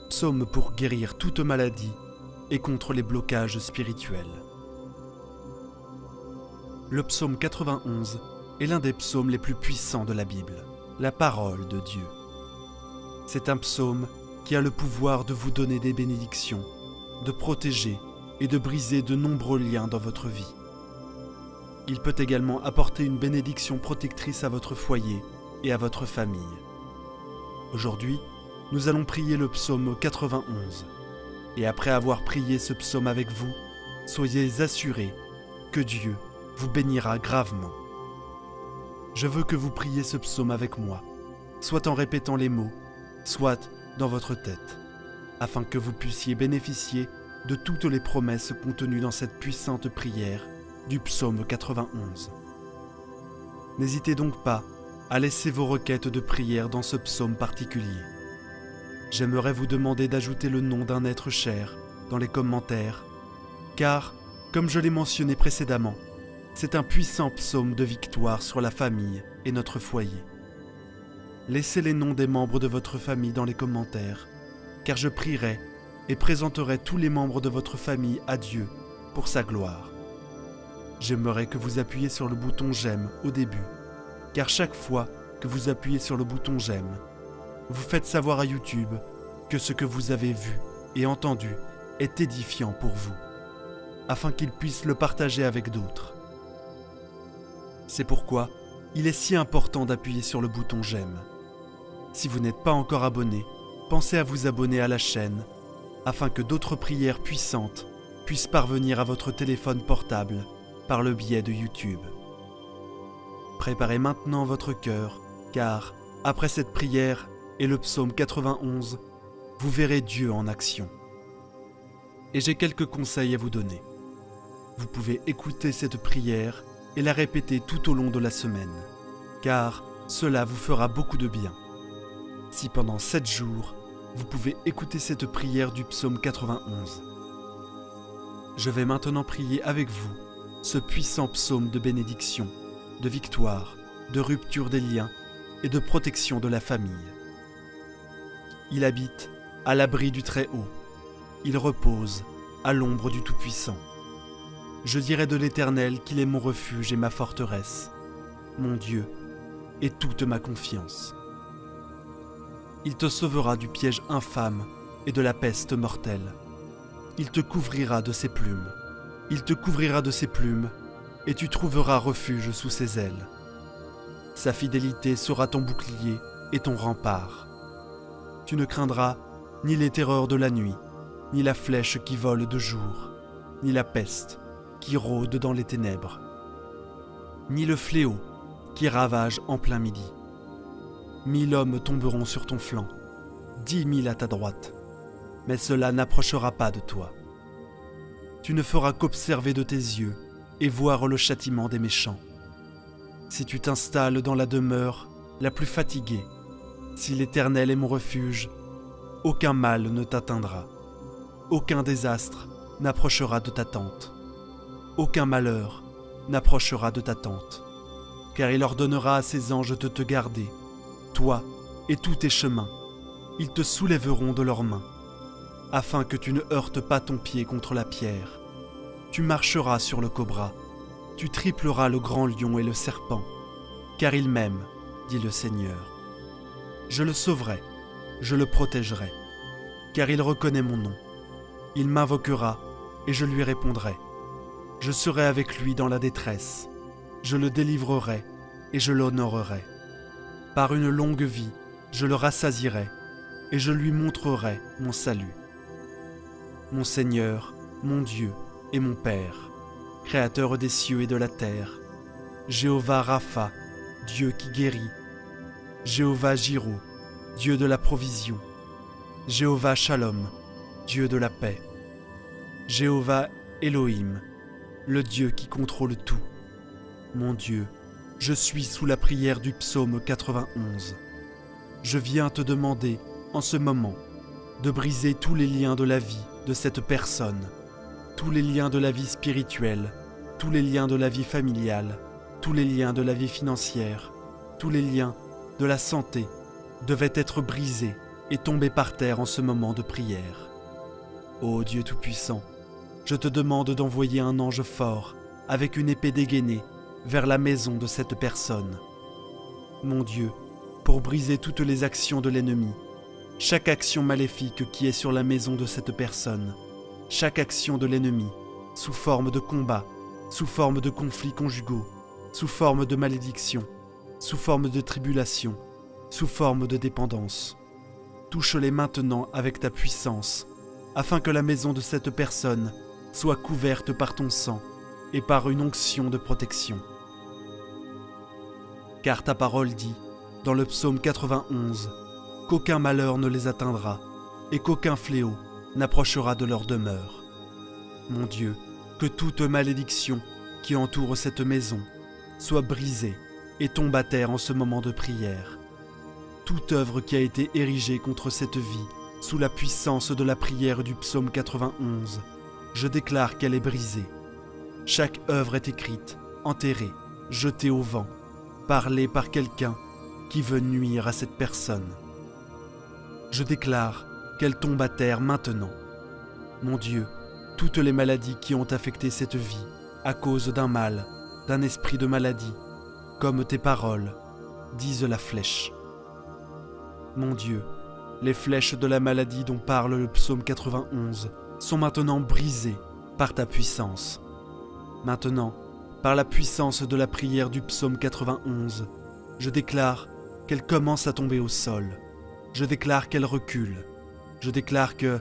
Psaume pour guérir toute maladie et contre les blocages spirituels. Le psaume 91 est l'un des psaumes les plus puissants de la Bible, la parole de Dieu. C'est un psaume qui a le pouvoir de vous donner des bénédictions, de protéger et de briser de nombreux liens dans votre vie. Il peut également apporter une bénédiction protectrice à votre foyer et à votre famille. Aujourd'hui, nous allons prier le psaume 91. Et après avoir prié ce psaume avec vous, soyez assurés que Dieu vous bénira gravement. Je veux que vous priez ce psaume avec moi, soit en répétant les mots, soit dans votre tête, afin que vous puissiez bénéficier de toutes les promesses contenues dans cette puissante prière du psaume 91. N'hésitez donc pas à laisser vos requêtes de prière dans ce psaume particulier. J'aimerais vous demander d'ajouter le nom d'un être cher dans les commentaires, car, comme je l'ai mentionné précédemment, c'est un puissant psaume de victoire sur la famille et notre foyer. Laissez les noms des membres de votre famille dans les commentaires, car je prierai et présenterai tous les membres de votre famille à Dieu pour sa gloire. J'aimerais que vous appuyiez sur le bouton « J'aime » au début, car chaque fois que vous appuyez sur le bouton « J'aime », vous faites savoir à YouTube que ce que vous avez vu et entendu est édifiant pour vous, afin qu'il puisse le partager avec d'autres. C'est pourquoi il est si important d'appuyer sur le bouton « J'aime ». Si vous n'êtes pas encore abonné, pensez à vous abonner à la chaîne, afin que d'autres prières puissantes puissent parvenir à votre téléphone portable par le biais de YouTube. Préparez maintenant votre cœur, car après cette prière et le psaume 91, vous verrez Dieu en action. Et j'ai quelques conseils à vous donner. Vous pouvez écouter cette prière et la répéter tout au long de la semaine, car cela vous fera beaucoup de bien. Si pendant 7 jours, vous pouvez écouter cette prière du psaume 91. Je vais maintenant prier avec vous ce puissant psaume de bénédiction, de victoire, de rupture des liens et de protection de la famille. Il habite à l'abri du Très-Haut. Il repose à l'ombre du Tout-Puissant. Je dirai de l'Éternel qu'il est mon refuge et ma forteresse, mon Dieu et toute ma confiance. Il te sauvera du piège infâme et de la peste mortelle. Il te couvrira de ses plumes. Il te couvrira de ses plumes et tu trouveras refuge sous ses ailes. Sa fidélité sera ton bouclier et ton rempart. Tu ne craindras ni les terreurs de la nuit, ni la flèche qui vole de jour, ni la peste qui rôde dans les ténèbres, ni le fléau qui ravage en plein midi. 1000 hommes tomberont sur ton flanc, 10 000 à ta droite, mais cela n'approchera pas de toi. Tu ne feras qu'observer de tes yeux et voir le châtiment des méchants. Si tu t'installes dans la demeure la plus fatiguée, si l'Éternel est mon refuge, aucun mal ne t'atteindra, aucun désastre n'approchera de ta tente, aucun malheur n'approchera de ta tente, car il ordonnera à ses anges de te garder, toi et tous tes chemins, ils te soulèveront de leurs mains, afin que tu ne heurtes pas ton pied contre la pierre. Tu marcheras sur le cobra, tu tripleras le grand lion et le serpent, car il m'aime, dit le Seigneur. Je le sauverai, je le protégerai, car il reconnaît mon nom. Il m'invoquera et je lui répondrai. Je serai avec lui dans la détresse, je le délivrerai et je l'honorerai. Par une longue vie, je le rassasierai et je lui montrerai mon salut. Mon Seigneur, mon Dieu et mon Père, Créateur des cieux et de la terre, Jéhovah Rapha, Dieu qui guérit, Jéhovah Jiro, Dieu de la provision, Jéhovah Shalom, Dieu de la paix, Jéhovah Elohim, le Dieu qui contrôle tout. Mon Dieu, je suis sous la prière du psaume 91. Je viens te demander, en ce moment, de briser tous les liens de la vie de cette personne, tous les liens de la vie spirituelle, tous les liens de la vie familiale, tous les liens de la vie financière, tous les liens de la santé devaient être brisés et tomber par terre en ce moment de prière. Ô Dieu Tout-Puissant, je te demande d'envoyer un ange fort avec une épée dégainée vers la maison de cette personne. Mon Dieu, pour briser toutes les actions de l'ennemi, chaque action maléfique qui est sur la maison de cette personne, chaque action de l'ennemi, sous forme de combat, sous forme de conflits conjugaux, sous forme de malédiction, sous forme de tribulation, sous forme de dépendance. Touche-les maintenant avec ta puissance, afin que la maison de cette personne soit couverte par ton sang et par une onction de protection. Car ta parole dit, dans le psaume 91, qu'aucun malheur ne les atteindra et qu'aucun fléau n'approchera de leur demeure. Mon Dieu, que toute malédiction qui entoure cette maison soit brisée et tombe à terre en ce moment de prière. Toute œuvre qui a été érigée contre cette vie, sous la puissance de la prière du psaume 91, je déclare qu'elle est brisée. Chaque œuvre est écrite, enterrée, jetée au vent, parlée par quelqu'un qui veut nuire à cette personne. Je déclare qu'elle tombe à terre maintenant. Mon Dieu, toutes les maladies qui ont affecté cette vie à cause d'un mal, d'un esprit de maladie, comme tes paroles, disent la flèche. Mon Dieu, les flèches de la maladie dont parle le psaume 91 sont maintenant brisées par ta puissance. Maintenant, par la puissance de la prière du psaume 91, je déclare qu'elle commence à tomber au sol. Je déclare qu'elle recule. Je déclare que,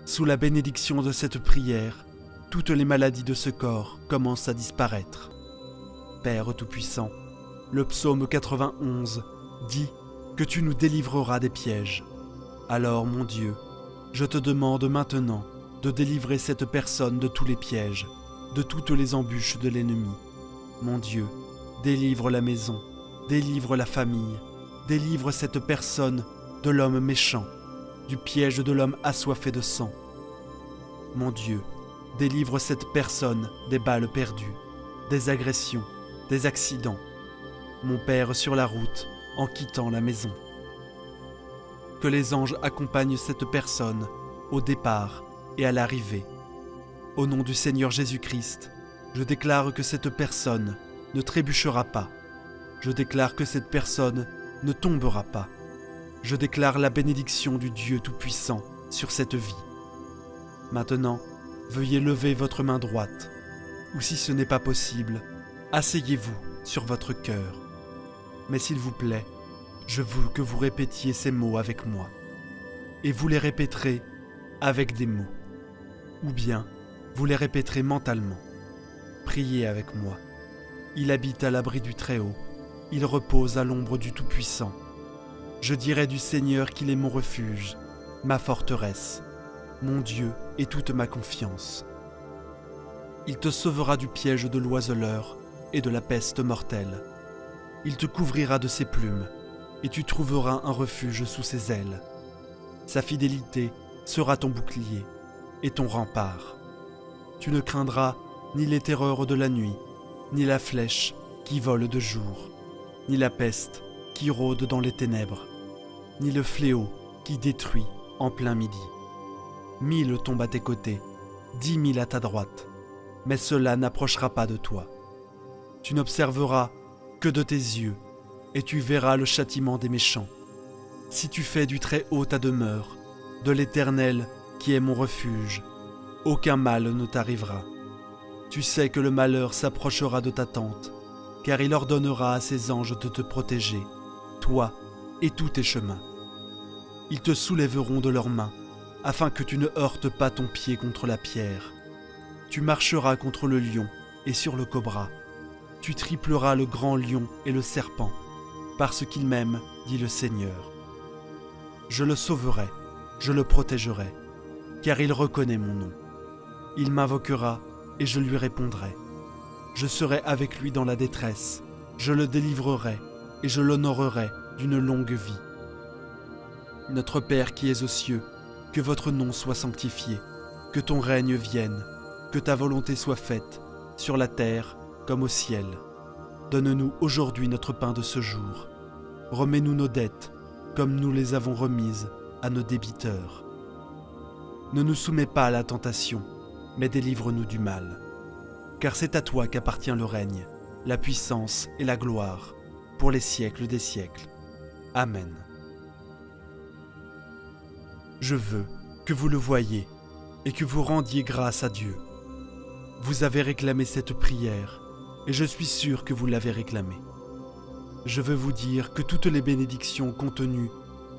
sous la bénédiction de cette prière, toutes les maladies de ce corps commencent à disparaître. Père Tout-Puissant, le psaume 91 dit que tu nous délivreras des pièges. Alors, mon Dieu, je te demande maintenant de délivrer cette personne de tous les pièges, de toutes les embûches de l'ennemi. Mon Dieu, délivre la maison, délivre la famille, délivre cette personne de l'homme méchant, du piège de l'homme assoiffé de sang. Mon Dieu, délivre cette personne des balles perdues, des agressions, des accidents. Mon Père sur la route, en quittant la maison. Que les anges accompagnent cette personne au départ et à l'arrivée. Au nom du Seigneur Jésus-Christ, je déclare que cette personne ne trébuchera pas. Je déclare que cette personne ne tombera pas. Je déclare la bénédiction du Dieu Tout-Puissant sur cette vie. Maintenant, veuillez lever votre main droite, ou si ce n'est pas possible, asseyez-vous sur votre cœur. Mais s'il vous plaît, je veux que vous répétiez ces mots avec moi. Et vous les répéterez avec des mots. Ou bien, vous les répéterez mentalement. Priez avec moi. Il habite à l'abri du Très-Haut. Il repose à l'ombre du Tout-Puissant. Je dirai du Seigneur qu'il est mon refuge, ma forteresse, mon Dieu et toute ma confiance. Il te sauvera du piège de l'oiseleur et de la peste mortelle. Il te couvrira de ses plumes, et tu trouveras un refuge sous ses ailes. Sa fidélité sera ton bouclier et ton rempart. Tu ne craindras ni les terreurs de la nuit, ni la flèche qui vole de jour, ni la peste qui rôde dans les ténèbres, ni le fléau qui détruit en plein midi. 1000 tombent à tes côtés, 10 000 à ta droite, mais cela n'approchera pas de toi. Tu n'observeras que de tes yeux, et tu verras le châtiment des méchants. Si tu fais du Très-Haut ta demeure, de l'Éternel qui est mon refuge, aucun mal ne t'arrivera. Tu sais que le malheur s'approchera de ta tente, car il ordonnera à ses anges de te protéger, toi et tous tes chemins. Ils te soulèveront de leurs mains, afin que tu ne heurtes pas ton pied contre la pierre. Tu marcheras contre le lion et sur le cobra. Tu tripleras le grand lion et le serpent, parce qu'il m'aime, dit le Seigneur. Je le sauverai, je le protégerai, car il reconnaît mon nom. Il m'invoquera et je lui répondrai. Je serai avec lui dans la détresse, je le délivrerai et je l'honorerai d'une longue vie. Notre Père qui es aux cieux, que votre nom soit sanctifié, que ton règne vienne, que ta volonté soit faite, sur la terre comme au ciel. Donne-nous aujourd'hui notre pain de ce jour. Remets-nous nos dettes, comme nous les avons remises, à nos débiteurs. Ne nous soumets pas à la tentation, mais délivre-nous du mal. Car c'est à toi qu'appartient le règne, la puissance et la gloire, pour les siècles des siècles. Amen. Je veux que vous le voyiez et que vous rendiez grâce à Dieu. Vous avez réclamé cette prière, et je suis sûr que vous l'avez réclamée. Je veux vous dire que toutes les bénédictions contenues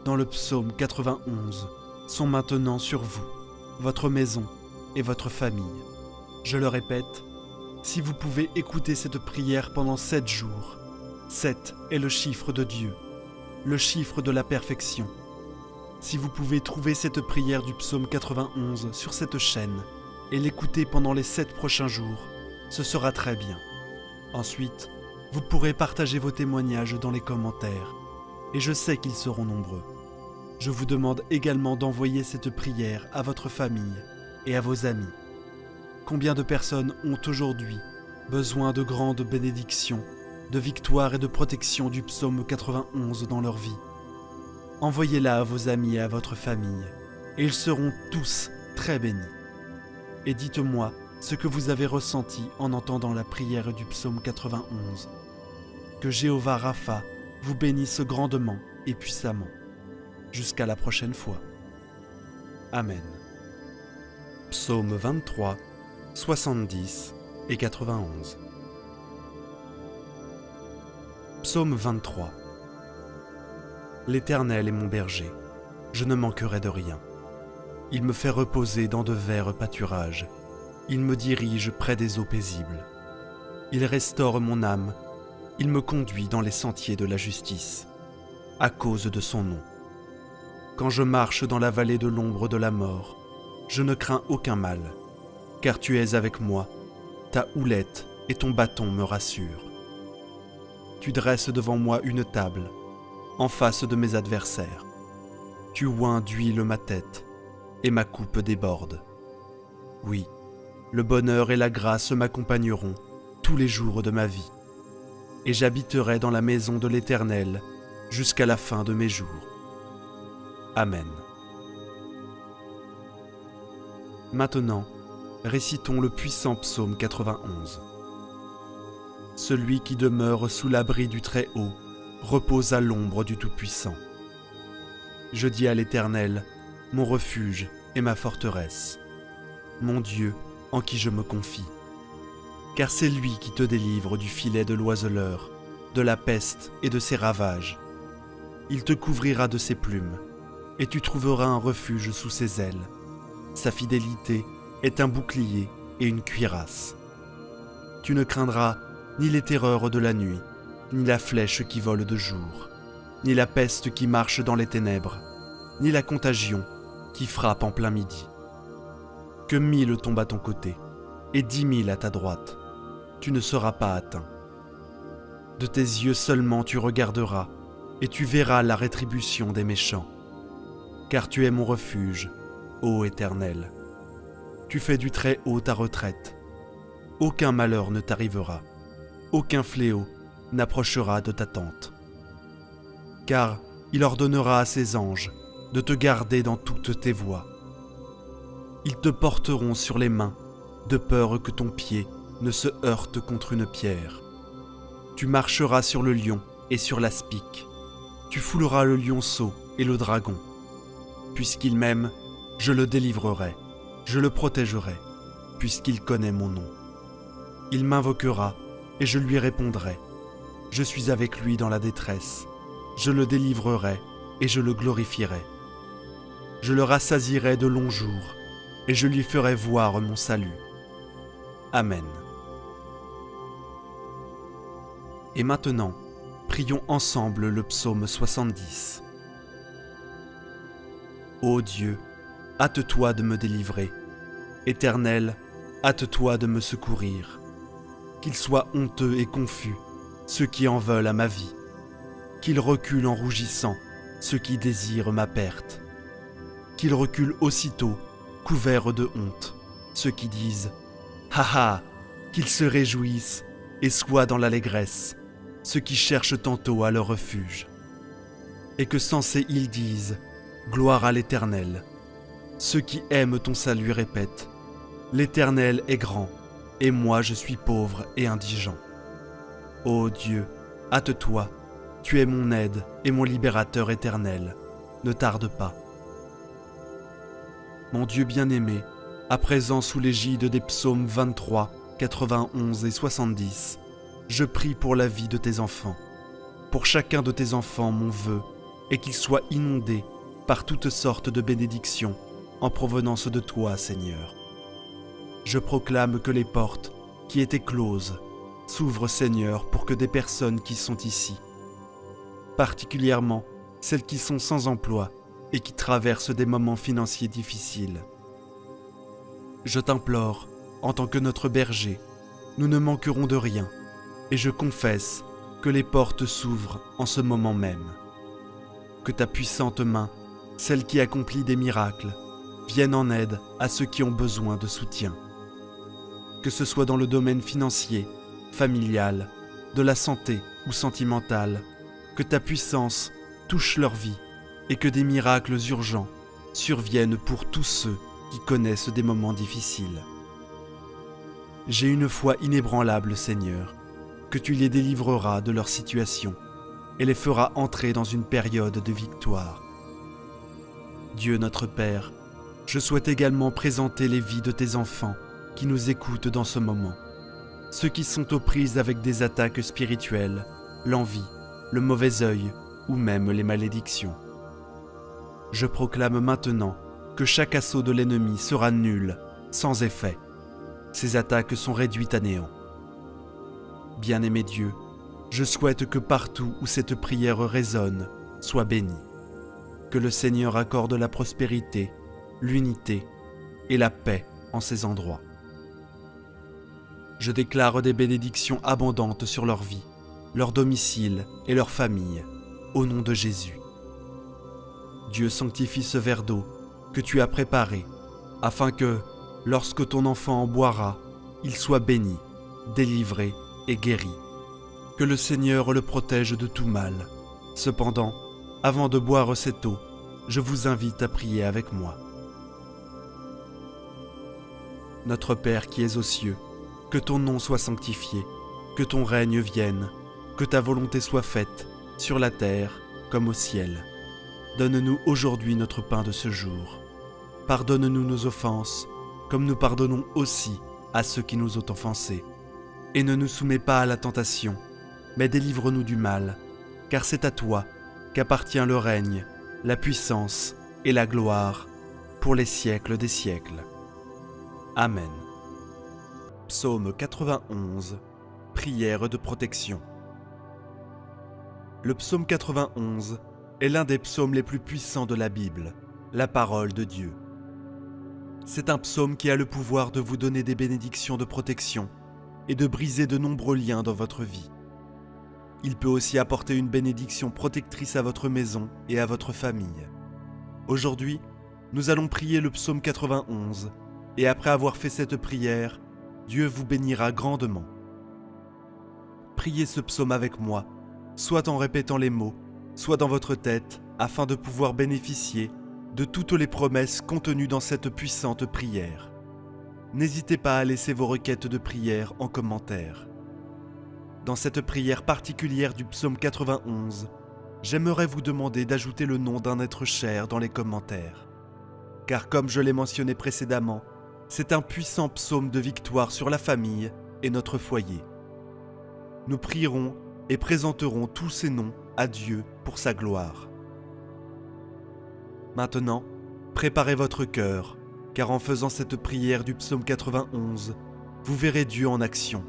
dans le psaume 91 sont maintenant sur vous, votre maison et votre famille. Je le répète, si vous pouvez écouter cette prière pendant 7 jours, 7 est le chiffre de Dieu, le chiffre de la perfection. Si vous pouvez trouver cette prière du psaume 91 sur cette chaîne et l'écouter pendant les 7 prochains jours, ce sera très bien. Ensuite, vous pourrez partager vos témoignages dans les commentaires, et je sais qu'ils seront nombreux. Je vous demande également d'envoyer cette prière à votre famille et à vos amis. Combien de personnes ont aujourd'hui besoin de grandes bénédictions, de victoire et de protection du psaume 91 dans leur vie? Envoyez-la à vos amis et à votre famille, et ils seront tous très bénis. Et dites-moi ce que vous avez ressenti en entendant la prière du psaume 91. Que Jéhovah Rapha vous bénisse grandement et puissamment. Jusqu'à la prochaine fois. Amen. Psaume 23, 70 et 91. Psaume 23. L'Éternel est mon berger, je ne manquerai de rien. Il me fait reposer dans de verts pâturages. Il me dirige près des eaux paisibles. Il restaure mon âme. Il me conduit dans les sentiers de la justice, à cause de son nom. Quand je marche dans la vallée de l'ombre de la mort, je ne crains aucun mal, car tu es avec moi, ta houlette et ton bâton me rassurent. Tu dresses devant moi une table, en face de mes adversaires. Tu oins d'huile ma tête, et ma coupe déborde. Oui, le bonheur et la grâce m'accompagneront tous les jours de ma vie, et j'habiterai dans la maison de l'Éternel jusqu'à la fin de mes jours. Amen. Maintenant, récitons le puissant psaume 91. Celui qui demeure sous l'abri du Très-Haut repose à l'ombre du Tout-Puissant. Je dis à l'Éternel, mon refuge et ma forteresse, mon Dieu en qui je me confie. Car c'est lui qui te délivre du filet de l'oiseleur, de la peste et de ses ravages. Il te couvrira de ses plumes, et tu trouveras un refuge sous ses ailes. Sa fidélité est un bouclier et une cuirasse. Tu ne craindras ni les terreurs de la nuit, ni la flèche qui vole de jour, ni la peste qui marche dans les ténèbres, ni la contagion qui frappe en plein midi. Que 1000 tombent à ton côté, et 10 000 à ta droite, tu ne seras pas atteint. De tes yeux seulement tu regarderas, et tu verras la rétribution des méchants. Car tu es mon refuge, ô Éternel. Tu fais du Très-Haut ta retraite. Aucun malheur ne t'arrivera, aucun fléau n'approchera de ta tente. Car il ordonnera à ses anges de te garder dans toutes tes voies. Ils te porteront sur les mains, de peur que ton pied ne se heurte contre une pierre. Tu marcheras sur le lion et sur l'aspic. Tu fouleras le lionceau et le dragon. Puisqu'il m'aime, je le délivrerai, je le protégerai, puisqu'il connaît mon nom. Il m'invoquera et je lui répondrai. Je suis avec lui dans la détresse. Je le délivrerai et je le glorifierai. Je le rassasierai de longs jours et je lui ferai voir mon salut. Amen. Et maintenant, prions ensemble le psaume 70. Ô Dieu, hâte-toi de me délivrer. Éternel, hâte-toi de me secourir. Qu'ils soient honteux et confus, ceux qui en veulent à ma vie. Qu'ils reculent en rougissant, ceux qui désirent ma perte. Qu'ils reculent aussitôt, couverts de honte, ceux qui disent « Ha ha !» Qu'ils se réjouissent et soient dans l'allégresse, ceux qui cherchent tantôt à leur refuge. Et que sensés ils disent Gloire à l'Éternel. Ceux qui aiment ton salut répètent, l'Éternel est grand, et moi je suis pauvre et indigent. Ô Dieu, hâte-toi, tu es mon aide et mon libérateur éternel, ne tarde pas. Mon Dieu bien-aimé, à présent sous l'égide des psaumes 23, 91 et 70, je prie pour la vie de tes enfants. Pour chacun de tes enfants, mon vœu est qu'il soit inondé par toutes sortes de bénédictions en provenance de toi, Seigneur. Je proclame que les portes qui étaient closes s'ouvrent, Seigneur, pour que des personnes qui sont ici, particulièrement celles qui sont sans emploi et qui traversent des moments financiers difficiles. Je t'implore, en tant que notre berger, nous ne manquerons de rien, et je confesse que les portes s'ouvrent en ce moment même. Que ta puissante main, celle qui accomplit des miracles, vienne en aide à ceux qui ont besoin de soutien. Que ce soit dans le domaine financier, familial, de la santé ou sentimental, que ta puissance touche leur vie et que des miracles urgents surviennent pour tous ceux qui connaissent des moments difficiles. J'ai une foi inébranlable, Seigneur, que tu les délivreras de leur situation et les feras entrer dans une période de victoire. Dieu notre Père, je souhaite également présenter les vies de tes enfants qui nous écoutent dans ce moment, ceux qui sont aux prises avec des attaques spirituelles, l'envie, le mauvais œil ou même les malédictions. Je proclame maintenant que chaque assaut de l'ennemi sera nul, sans effet. Ces attaques sont réduites à néant. Bien-aimé Dieu, je souhaite que partout où cette prière résonne, soit bénie. Que le Seigneur accorde la prospérité, l'unité et la paix en ces endroits. Je déclare des bénédictions abondantes sur leur vie, leur domicile et leur famille, au nom de Jésus. Dieu sanctifie ce verre d'eau que tu as préparé, afin que, lorsque ton enfant en boira, il soit béni, délivré et guéri. Que le Seigneur le protège de tout mal. Cependant, avant de boire cette eau, je vous invite à prier avec moi. Notre Père qui es aux cieux, que ton nom soit sanctifié, que ton règne vienne, que ta volonté soit faite, sur la terre comme au ciel. Donne-nous aujourd'hui notre pain de ce jour. Pardonne-nous nos offenses, comme nous pardonnons aussi à ceux qui nous ont offensés. Et ne nous soumets pas à la tentation, mais délivre-nous du mal, car c'est à toi qu'appartient le règne, la puissance et la gloire, pour les siècles des siècles. Amen. Psaume 91, prière de protection. Le psaume 91 est l'un des psaumes les plus puissants de la Bible, la parole de Dieu. C'est un psaume qui a le pouvoir de vous donner des bénédictions de protection et de briser de nombreux liens dans votre vie. Il peut aussi apporter une bénédiction protectrice à votre maison et à votre famille. Aujourd'hui, nous allons prier le psaume 91, et après avoir fait cette prière, Dieu vous bénira grandement. Priez ce psaume avec moi, soit en répétant les mots, soit dans votre tête, afin de pouvoir bénéficier de toutes les promesses contenues dans cette puissante prière. N'hésitez pas à laisser vos requêtes de prière en commentaire. Dans cette prière particulière du psaume 91, j'aimerais vous demander d'ajouter le nom d'un être cher dans les commentaires. Car comme je l'ai mentionné précédemment, c'est un puissant psaume de victoire sur la famille et notre foyer. Nous prierons et présenterons tous ces noms à Dieu pour sa gloire. Maintenant, préparez votre cœur, car en faisant cette prière du psaume 91, vous verrez Dieu en action.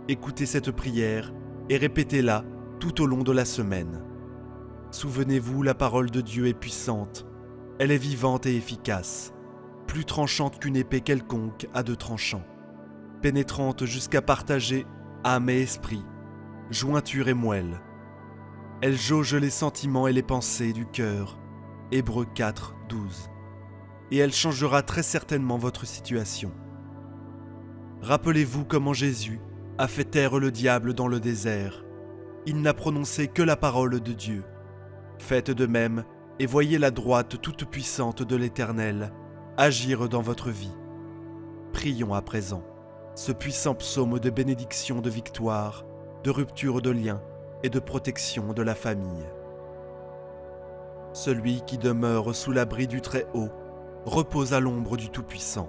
Écoutez cette prière et répétez-la tout au long de la semaine. Souvenez-vous, la parole de Dieu est puissante, elle est vivante et efficace, plus tranchante qu'une épée quelconque à deux tranchants, pénétrante jusqu'à partager âme et esprit, jointure et moelle. Elle jauge les sentiments et les pensées du cœur. Hébreux 4, 12. Et elle changera très certainement votre situation. Rappelez-vous comment Jésus a fait taire le diable dans le désert. Il n'a prononcé que la parole de Dieu. Faites de même et voyez la droite toute-puissante de l'Éternel agir dans votre vie. Prions à présent ce puissant psaume de bénédiction, de victoire, de rupture de liens et de protection de la famille. Celui qui demeure sous l'abri du Très-Haut repose à l'ombre du Tout-Puissant.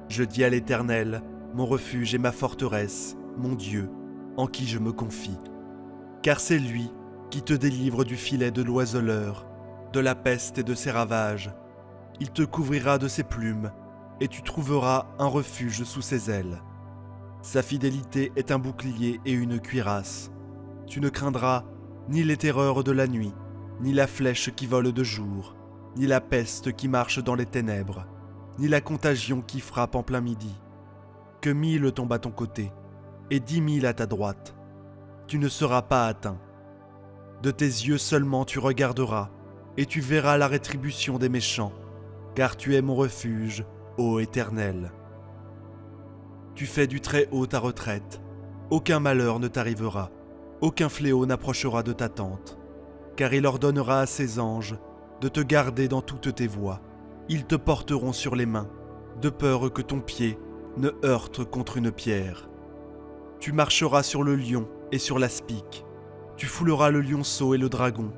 Je dis à l'Éternel, mon refuge et ma forteresse, mon Dieu, en qui je me confie. Car c'est lui qui te délivre du filet de l'oiseleur, de la peste et de ses ravages. Il te couvrira de ses plumes, et tu trouveras un refuge sous ses ailes. Sa fidélité est un bouclier et une cuirasse. Tu ne craindras ni les terreurs de la nuit, ni la flèche qui vole de jour, ni la peste qui marche dans les ténèbres, ni la contagion qui frappe en plein midi. Que 1000 tombent à ton côté, et 10 000 à ta droite. Tu ne seras pas atteint. De tes yeux seulement tu regarderas, et tu verras la rétribution des méchants, car tu es mon refuge, ô Éternel. Tu fais du Très-Haut ta retraite, aucun malheur ne t'arrivera, aucun fléau n'approchera de ta tente, car il ordonnera à ses anges de te garder dans toutes tes voies. Ils te porteront sur les mains, de peur que ton pied ne heurte contre une pierre. Tu marcheras sur le lion et sur l'aspic, tu fouleras le lionceau et le dragon.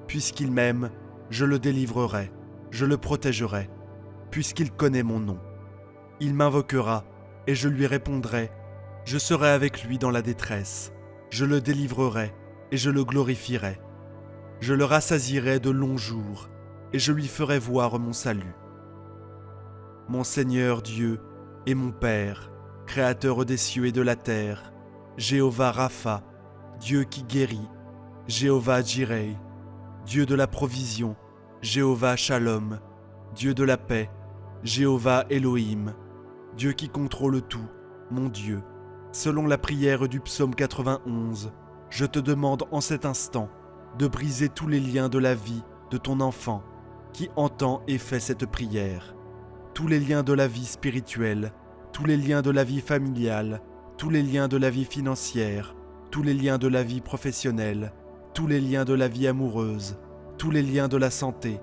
Puisqu'il m'aime, je le délivrerai, je le protégerai, puisqu'il connaît mon nom. Il m'invoquera, et je lui répondrai, je serai avec lui dans la détresse, je le délivrerai, et je le glorifierai. Je le rassasierai de longs jours, et je lui ferai voir mon salut. Mon Seigneur Dieu et mon Père, Créateur des cieux et de la terre, Jéhovah Rapha, Dieu qui guérit, Jéhovah Jireh, Dieu de la provision, Jéhovah Shalom, Dieu de la paix, Jéhovah Elohim, Dieu qui contrôle tout, mon Dieu. Selon la prière du psaume 91, je te demande en cet instant de briser tous les liens de la vie de ton enfant qui entend et fait cette prière. Tous les liens de la vie spirituelle, tous les liens de la vie familiale, tous les liens de la vie financière, tous les liens de la vie professionnelle, tous les liens de la vie amoureuse, tous les liens de la santé,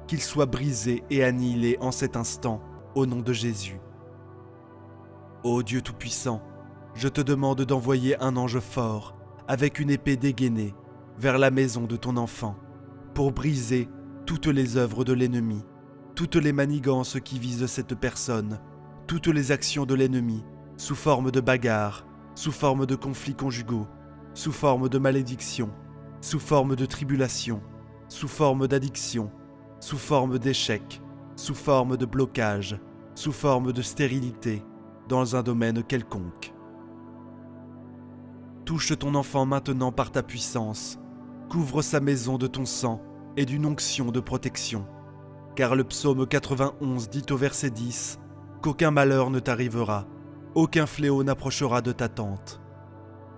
qu'ils soient brisés et annihilés en cet instant, au nom de Jésus. Ô Dieu Tout-Puissant, je te demande d'envoyer un ange fort, avec une épée dégainée, vers la maison de ton enfant, pour briser toutes les œuvres de l'ennemi, toutes les manigances qui visent cette personne, toutes les actions de l'ennemi, sous forme de bagarres, sous forme de conflits conjugaux, sous forme de malédiction, sous forme de tribulation, sous forme d'addiction, sous forme d'échec, sous forme de blocage, sous forme de stérilité, dans un domaine quelconque. Touche ton enfant maintenant par ta puissance, couvre sa maison de ton sang et d'une onction de protection, car le psaume 91 dit au verset 10 qu'aucun malheur ne t'arrivera, aucun fléau n'approchera de ta tente.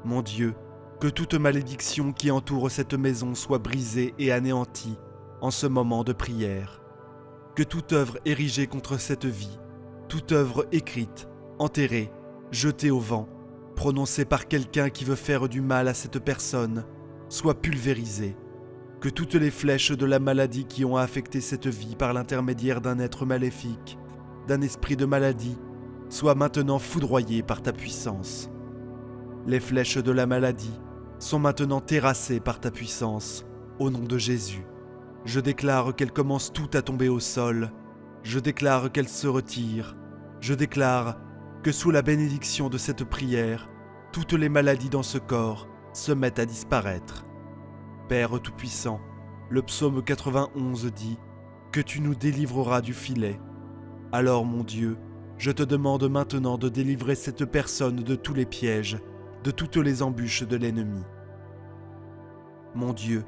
Mon Dieu, que toute malédiction qui entoure cette maison soit brisée et anéantie en ce moment de prière. Que toute œuvre érigée contre cette vie, toute œuvre écrite, enterrée, jetée au vent, prononcée par quelqu'un qui veut faire du mal à cette personne, soit pulvérisée. Que toutes les flèches de la maladie qui ont affecté cette vie par l'intermédiaire d'un être maléfique, d'un esprit de maladie, soient maintenant foudroyées par ta puissance. Les flèches de la maladie sont maintenant terrassées par ta puissance, au nom de Jésus. Je déclare qu'elles commencent toutes à tomber au sol. Je déclare qu'elles se retirent. Je déclare que sous la bénédiction de cette prière, toutes les maladies dans ce corps se mettent à disparaître. Père Tout-Puissant, le psaume 91 dit que tu nous délivreras du filet. Alors mon Dieu, je te demande maintenant de délivrer cette personne de tous les pièges, de toutes les embûches de l'ennemi. Mon Dieu,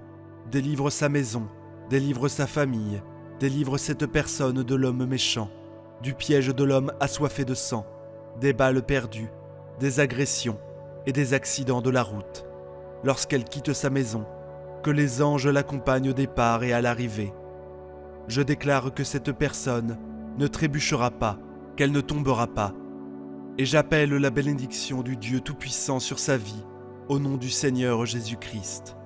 délivre sa maison, délivre sa famille, délivre cette personne de l'homme méchant, du piège de l'homme assoiffé de sang, des balles perdues, des agressions et des accidents de la route. Lorsqu'elle quitte sa maison, que les anges l'accompagnent au départ et à l'arrivée. Je déclare que cette personne ne trébuchera pas, qu'elle ne tombera pas. Et j'appelle la bénédiction du Dieu Tout-Puissant sur sa vie, au nom du Seigneur Jésus-Christ.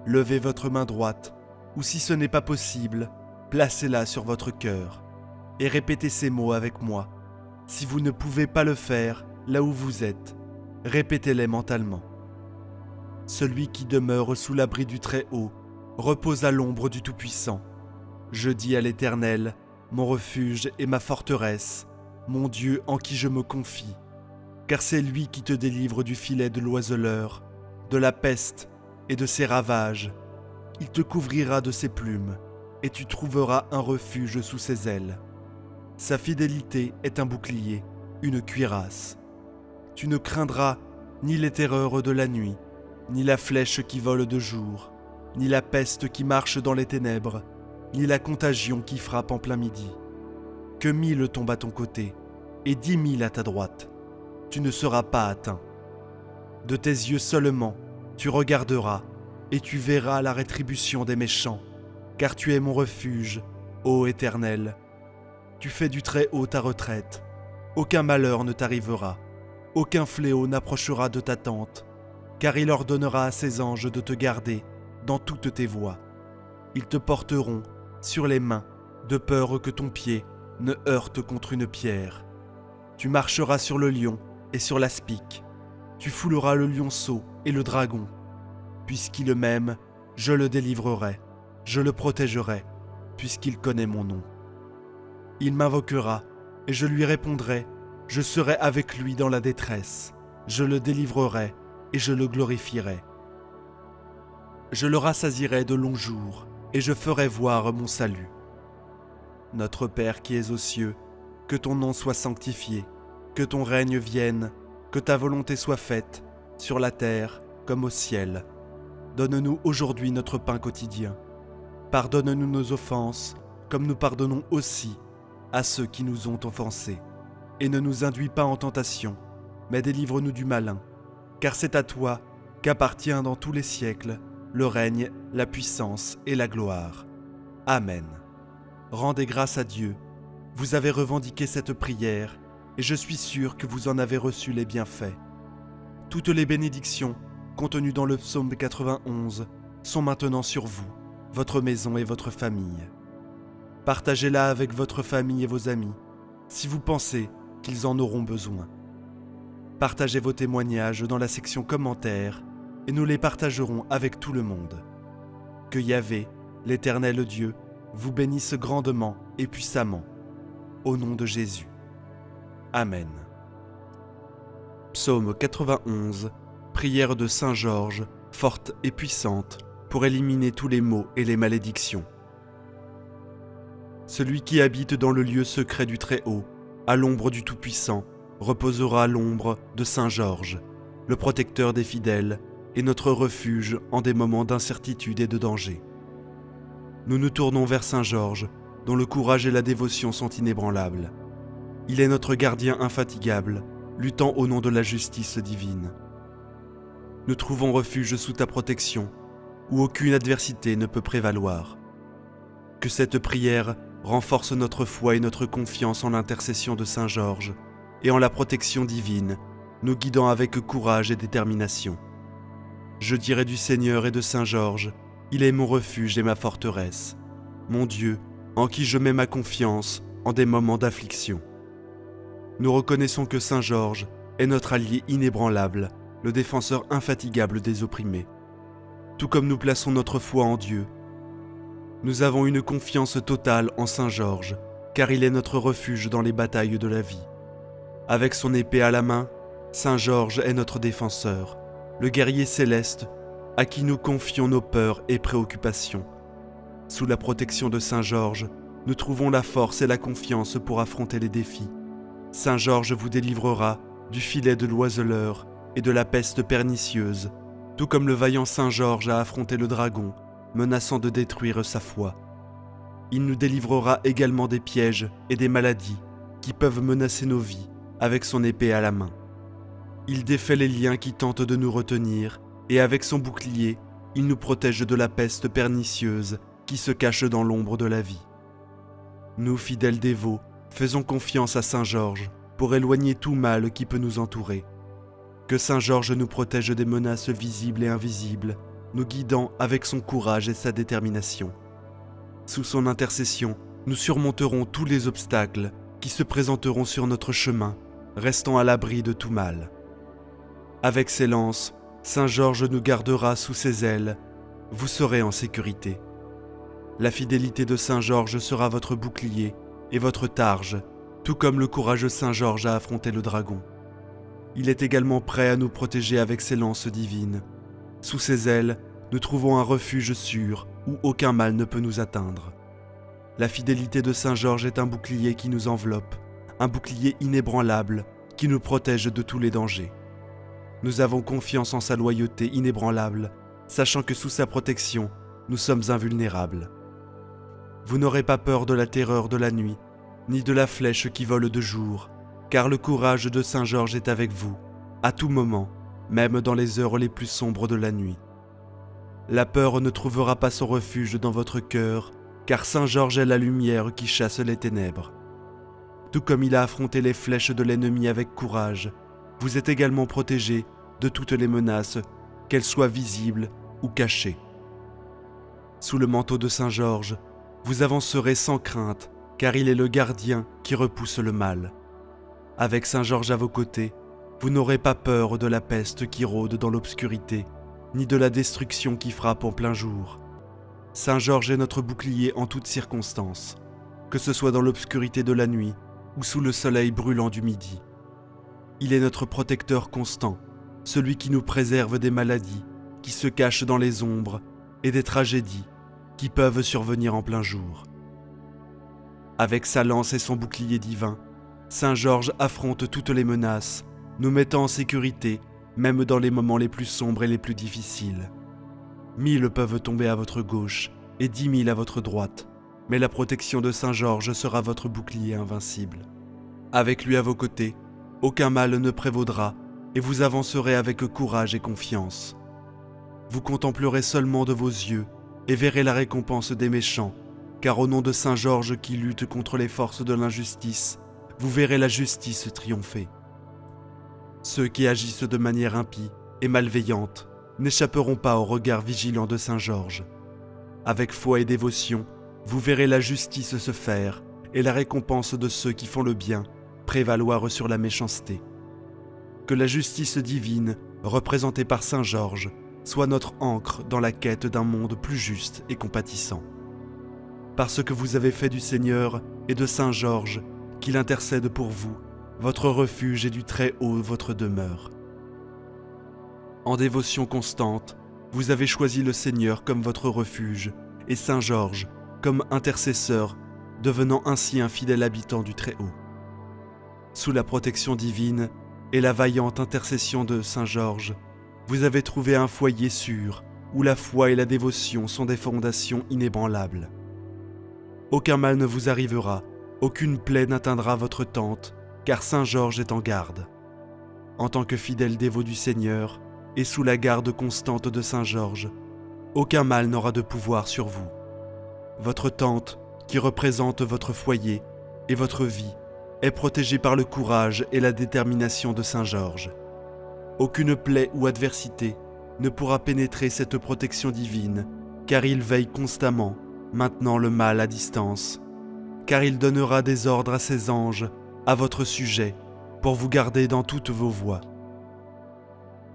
Levez votre main droite ou si ce n'est pas possible, placez-la sur votre cœur et répétez ces mots avec moi. Si vous ne pouvez pas le faire là où vous êtes, répétez-les mentalement. Celui qui demeure sous l'abri du Très-Haut repose à l'ombre du Tout-Puissant. Je dis à l'Éternel, mon refuge et ma forteresse, mon Dieu en qui je me confie, car c'est lui qui te délivre du filet de l'oiseleur, de la peste et de ses ravages. Il te couvrira de ses plumes, et tu trouveras un refuge sous ses ailes. Sa fidélité est un bouclier, une cuirasse. Tu ne craindras ni les terreurs de la nuit, ni la flèche qui vole de jour, ni la peste qui marche dans les ténèbres, ni la contagion qui frappe en plein midi. Que 1000 tombent à ton côté, et 10 000 à ta droite, tu ne seras pas atteint. De tes yeux seulement, tu regarderas, et tu verras la rétribution des méchants, car tu es mon refuge, ô Éternel. Tu fais du Très-Haut ta retraite, aucun malheur ne t'arrivera, aucun fléau n'approchera de ta tente, car il ordonnera à ses anges de te garder dans toutes tes voies. Ils te porteront sur les mains, de peur que ton pied ne heurte contre une pierre. Tu marcheras sur le lion et sur l'aspic, tu fouleras le lionceau et le dragon. Puisqu'il m'aime, je le délivrerai, je le protégerai, puisqu'il connaît mon nom. Il m'invoquera, et je lui répondrai, je serai avec lui dans la détresse, je le délivrerai, et je le glorifierai. Je le rassasierai de longs jours, et je ferai voir mon salut. Notre Père qui es aux cieux, que ton nom soit sanctifié, que ton règne vienne, que ta volonté soit faite, sur la terre comme au ciel. Donne-nous aujourd'hui notre pain quotidien. Pardonne-nous nos offenses, comme nous pardonnons aussi à ceux qui nous ont offensés. Et ne nous induis pas en tentation, mais délivre-nous du malin. Car c'est à toi qu'appartient dans tous les siècles le règne, la puissance et la gloire. Amen. Rendez grâce à Dieu. Vous avez revendiqué cette prière, et je suis sûr que vous en avez reçu les bienfaits. Toutes les bénédictions contenues dans le psaume 91 sont maintenant sur vous, votre maison et votre famille. Partagez-la avec votre famille et vos amis, si vous pensez qu'ils en auront besoin. Partagez vos témoignages dans la section commentaires et nous les partagerons avec tout le monde. Que Yahvé, l'Éternel Dieu, vous bénisse grandement et puissamment. Au nom de Jésus. Amen. Psaume 91, prière de Saint Georges, forte et puissante, pour éliminer tous les maux et les malédictions. Celui qui habite dans le lieu secret du Très-Haut, à l'ombre du Tout-Puissant, reposera à l'ombre de Saint Georges, le protecteur des fidèles et notre refuge en des moments d'incertitude et de danger. Nous nous tournons vers Saint Georges, dont le courage et la dévotion sont inébranlables. Il est notre gardien infatigable, luttant au nom de la justice divine. Nous trouvons refuge sous ta protection, où aucune adversité ne peut prévaloir. Que cette prière renforce notre foi et notre confiance en l'intercession de Saint Georges et en la protection divine, nous guidant avec courage et détermination. Je dirai du Seigneur et de Saint Georges, il est mon refuge et ma forteresse, mon Dieu, en qui je mets ma confiance en des moments d'affliction. Nous reconnaissons que Saint Georges est notre allié inébranlable, le défenseur infatigable des opprimés. Tout comme nous plaçons notre foi en Dieu, nous avons une confiance totale en Saint Georges, car il est notre refuge dans les batailles de la vie. Avec son épée à la main, Saint Georges est notre défenseur, le guerrier céleste à qui nous confions nos peurs et préoccupations. Sous la protection de Saint Georges, nous trouvons la force et la confiance pour affronter les défis. Saint Georges vous délivrera du filet de l'oiseleur et de la peste pernicieuse, tout comme le vaillant Saint Georges a affronté le dragon, menaçant de détruire sa foi. Il nous délivrera également des pièges et des maladies qui peuvent menacer nos vies avec son épée à la main. Il défait les liens qui tentent de nous retenir et avec son bouclier, il nous protège de la peste pernicieuse qui se cache dans l'ombre de la vie. Nous, fidèles dévots, faisons confiance à Saint Georges pour éloigner tout mal qui peut nous entourer. Que Saint Georges nous protège des menaces visibles et invisibles, nous guidant avec son courage et sa détermination. Sous son intercession, nous surmonterons tous les obstacles qui se présenteront sur notre chemin, restant à l'abri de tout mal. Avec ses lances, Saint Georges nous gardera sous ses ailes, vous serez en sécurité. La fidélité de Saint Georges sera votre bouclier et votre targe, tout comme le courageux Saint Georges a affronté le dragon. Il est également prêt à nous protéger avec ses lances divines. Sous ses ailes, nous trouvons un refuge sûr où aucun mal ne peut nous atteindre. La fidélité de Saint Georges est un bouclier qui nous enveloppe, un bouclier inébranlable qui nous protège de tous les dangers. Nous avons confiance en sa loyauté inébranlable, sachant que sous sa protection, nous sommes invulnérables. Vous n'aurez pas peur de la terreur de la nuit, ni de la flèche qui vole de jour, car le courage de Saint Georges est avec vous, à tout moment, même dans les heures les plus sombres de la nuit. La peur ne trouvera pas son refuge dans votre cœur, car Saint Georges est la lumière qui chasse les ténèbres. Tout comme il a affronté les flèches de l'ennemi avec courage, vous êtes également protégés de toutes les menaces, qu'elles soient visibles ou cachées. Sous le manteau de Saint Georges, vous avancerez sans crainte, car il est le gardien qui repousse le mal. Avec Saint Georges à vos côtés, vous n'aurez pas peur de la peste qui rôde dans l'obscurité, ni de la destruction qui frappe en plein jour. Saint Georges est notre bouclier en toutes circonstances, que ce soit dans l'obscurité de la nuit ou sous le soleil brûlant du midi. Il est notre protecteur constant, celui qui nous préserve des maladies, qui se cachent dans les ombres, et des tragédies qui peuvent survenir en plein jour. Avec sa lance et son bouclier divin, Saint Georges affronte toutes les menaces, nous mettant en sécurité, même dans les moments les plus sombres et les plus difficiles. 1000 peuvent tomber à votre gauche et 10 000 à votre droite, mais la protection de Saint Georges sera votre bouclier invincible. Avec lui à vos côtés, aucun mal ne prévaudra et vous avancerez avec courage et confiance. Vous contemplerez seulement de vos yeux et verrez la récompense des méchants, car au nom de Saint Georges qui lutte contre les forces de l'injustice, vous verrez la justice triompher. Ceux qui agissent de manière impie et malveillante n'échapperont pas au regard vigilant de Saint Georges. Avec foi et dévotion, vous verrez la justice se faire et la récompense de ceux qui font le bien prévaloir sur la méchanceté. Que la justice divine, représentée par Saint Georges, soit notre ancre dans la quête d'un monde plus juste et compatissant. Parce que vous avez fait du Seigneur et de Saint Georges, qu'il intercède pour vous, votre refuge et du Très-Haut votre demeure. En dévotion constante, vous avez choisi le Seigneur comme votre refuge et Saint Georges comme intercesseur, devenant ainsi un fidèle habitant du Très-Haut. Sous la protection divine et la vaillante intercession de Saint Georges, vous avez trouvé un foyer sûr où la foi et la dévotion sont des fondations inébranlables. Aucun mal ne vous arrivera, aucune plaie n'atteindra votre tente, car Saint Georges est en garde. En tant que fidèle dévot du Seigneur et sous la garde constante de Saint Georges, aucun mal n'aura de pouvoir sur vous. Votre tente, qui représente votre foyer et votre vie, est protégée par le courage et la détermination de Saint Georges. Aucune plaie ou adversité ne pourra pénétrer cette protection divine, car il veille constamment, maintenant le mal à distance, car il donnera des ordres à ses anges à votre sujet, pour vous garder dans toutes vos voies.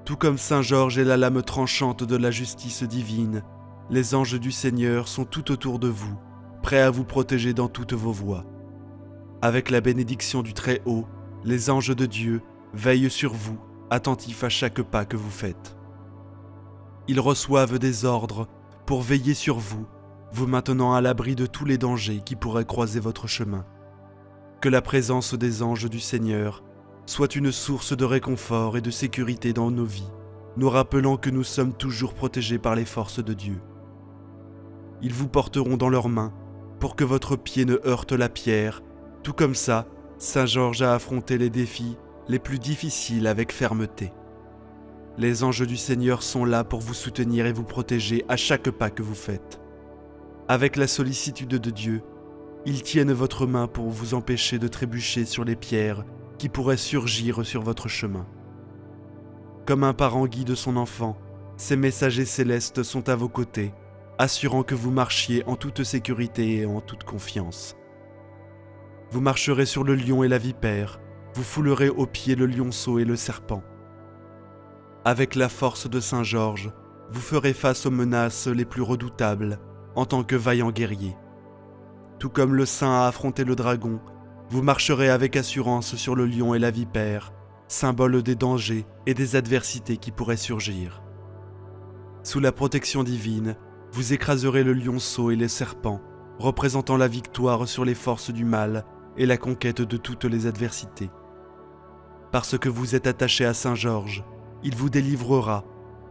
Tout comme Saint Georges est la lame tranchante de la justice divine, les anges du Seigneur sont tout autour de vous, prêts à vous protéger dans toutes vos voies. Avec la bénédiction du Très-Haut, les anges de Dieu veillent sur vous, attentifs à chaque pas que vous faites. Ils reçoivent des ordres pour veiller sur vous, vous maintenant à l'abri de tous les dangers qui pourraient croiser votre chemin. Que la présence des anges du Seigneur soit une source de réconfort et de sécurité dans nos vies, nous rappelant que nous sommes toujours protégés par les forces de Dieu. Ils vous porteront dans leurs mains pour que votre pied ne heurte la pierre. Tout comme ça, Saint Georges a affronté les défis les plus difficiles avec fermeté. Les anges du Seigneur sont là pour vous soutenir et vous protéger à chaque pas que vous faites. Avec la sollicitude de Dieu, ils tiennent votre main pour vous empêcher de trébucher sur les pierres qui pourraient surgir sur votre chemin. Comme un parent guide son enfant, ces messagers célestes sont à vos côtés, assurant que vous marchiez en toute sécurité et en toute confiance. Vous marcherez sur le lion et la vipère, vous foulerez aux pieds le lionceau et le serpent. Avec la force de Saint Georges, vous ferez face aux menaces les plus redoutables en tant que vaillant guerrier. Tout comme le saint a affronté le dragon, vous marcherez avec assurance sur le lion et la vipère, symbole des dangers et des adversités qui pourraient surgir. Sous la protection divine, vous écraserez le lionceau et les serpents, représentant la victoire sur les forces du mal et la conquête de toutes les adversités. Parce que vous êtes attaché à Saint Georges, il vous délivrera,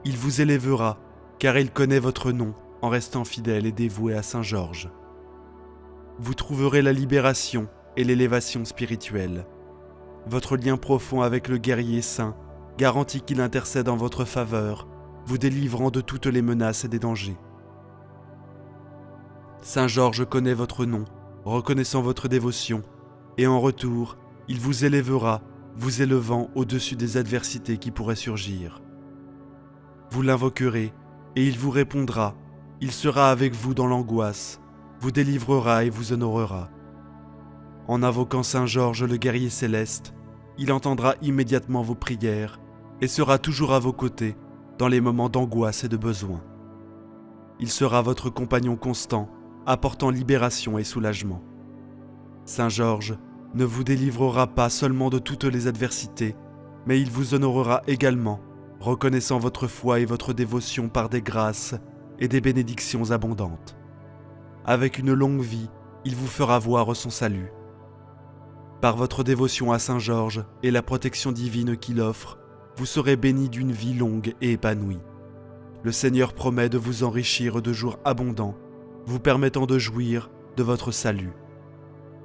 il vous élèvera, car il connaît votre nom en restant fidèle et dévoué à Saint Georges. Vous trouverez la libération et l'élévation spirituelle. Votre lien profond avec le guerrier saint garantit qu'il intercède en votre faveur, vous délivrant de toutes les menaces et des dangers. Saint Georges connaît votre nom, reconnaissant votre dévotion, et en retour, il vous élèvera, vous élevant au-dessus des adversités qui pourraient surgir. Vous l'invoquerez, et il vous répondra, il sera avec vous dans l'angoisse, vous délivrera et vous honorera. En invoquant Saint Georges le guerrier céleste, il entendra immédiatement vos prières et sera toujours à vos côtés dans les moments d'angoisse et de besoin. Il sera votre compagnon constant, apportant libération et soulagement. Saint Georges ne vous délivrera pas seulement de toutes les adversités, mais il vous honorera également, reconnaissant votre foi et votre dévotion par des grâces et des bénédictions abondantes. Avec une longue vie, il vous fera voir son salut. Par votre dévotion à Saint Georges et la protection divine qu'il offre, vous serez bénis d'une vie longue et épanouie. Le Seigneur promet de vous enrichir de jours abondants, vous permettant de jouir de votre salut.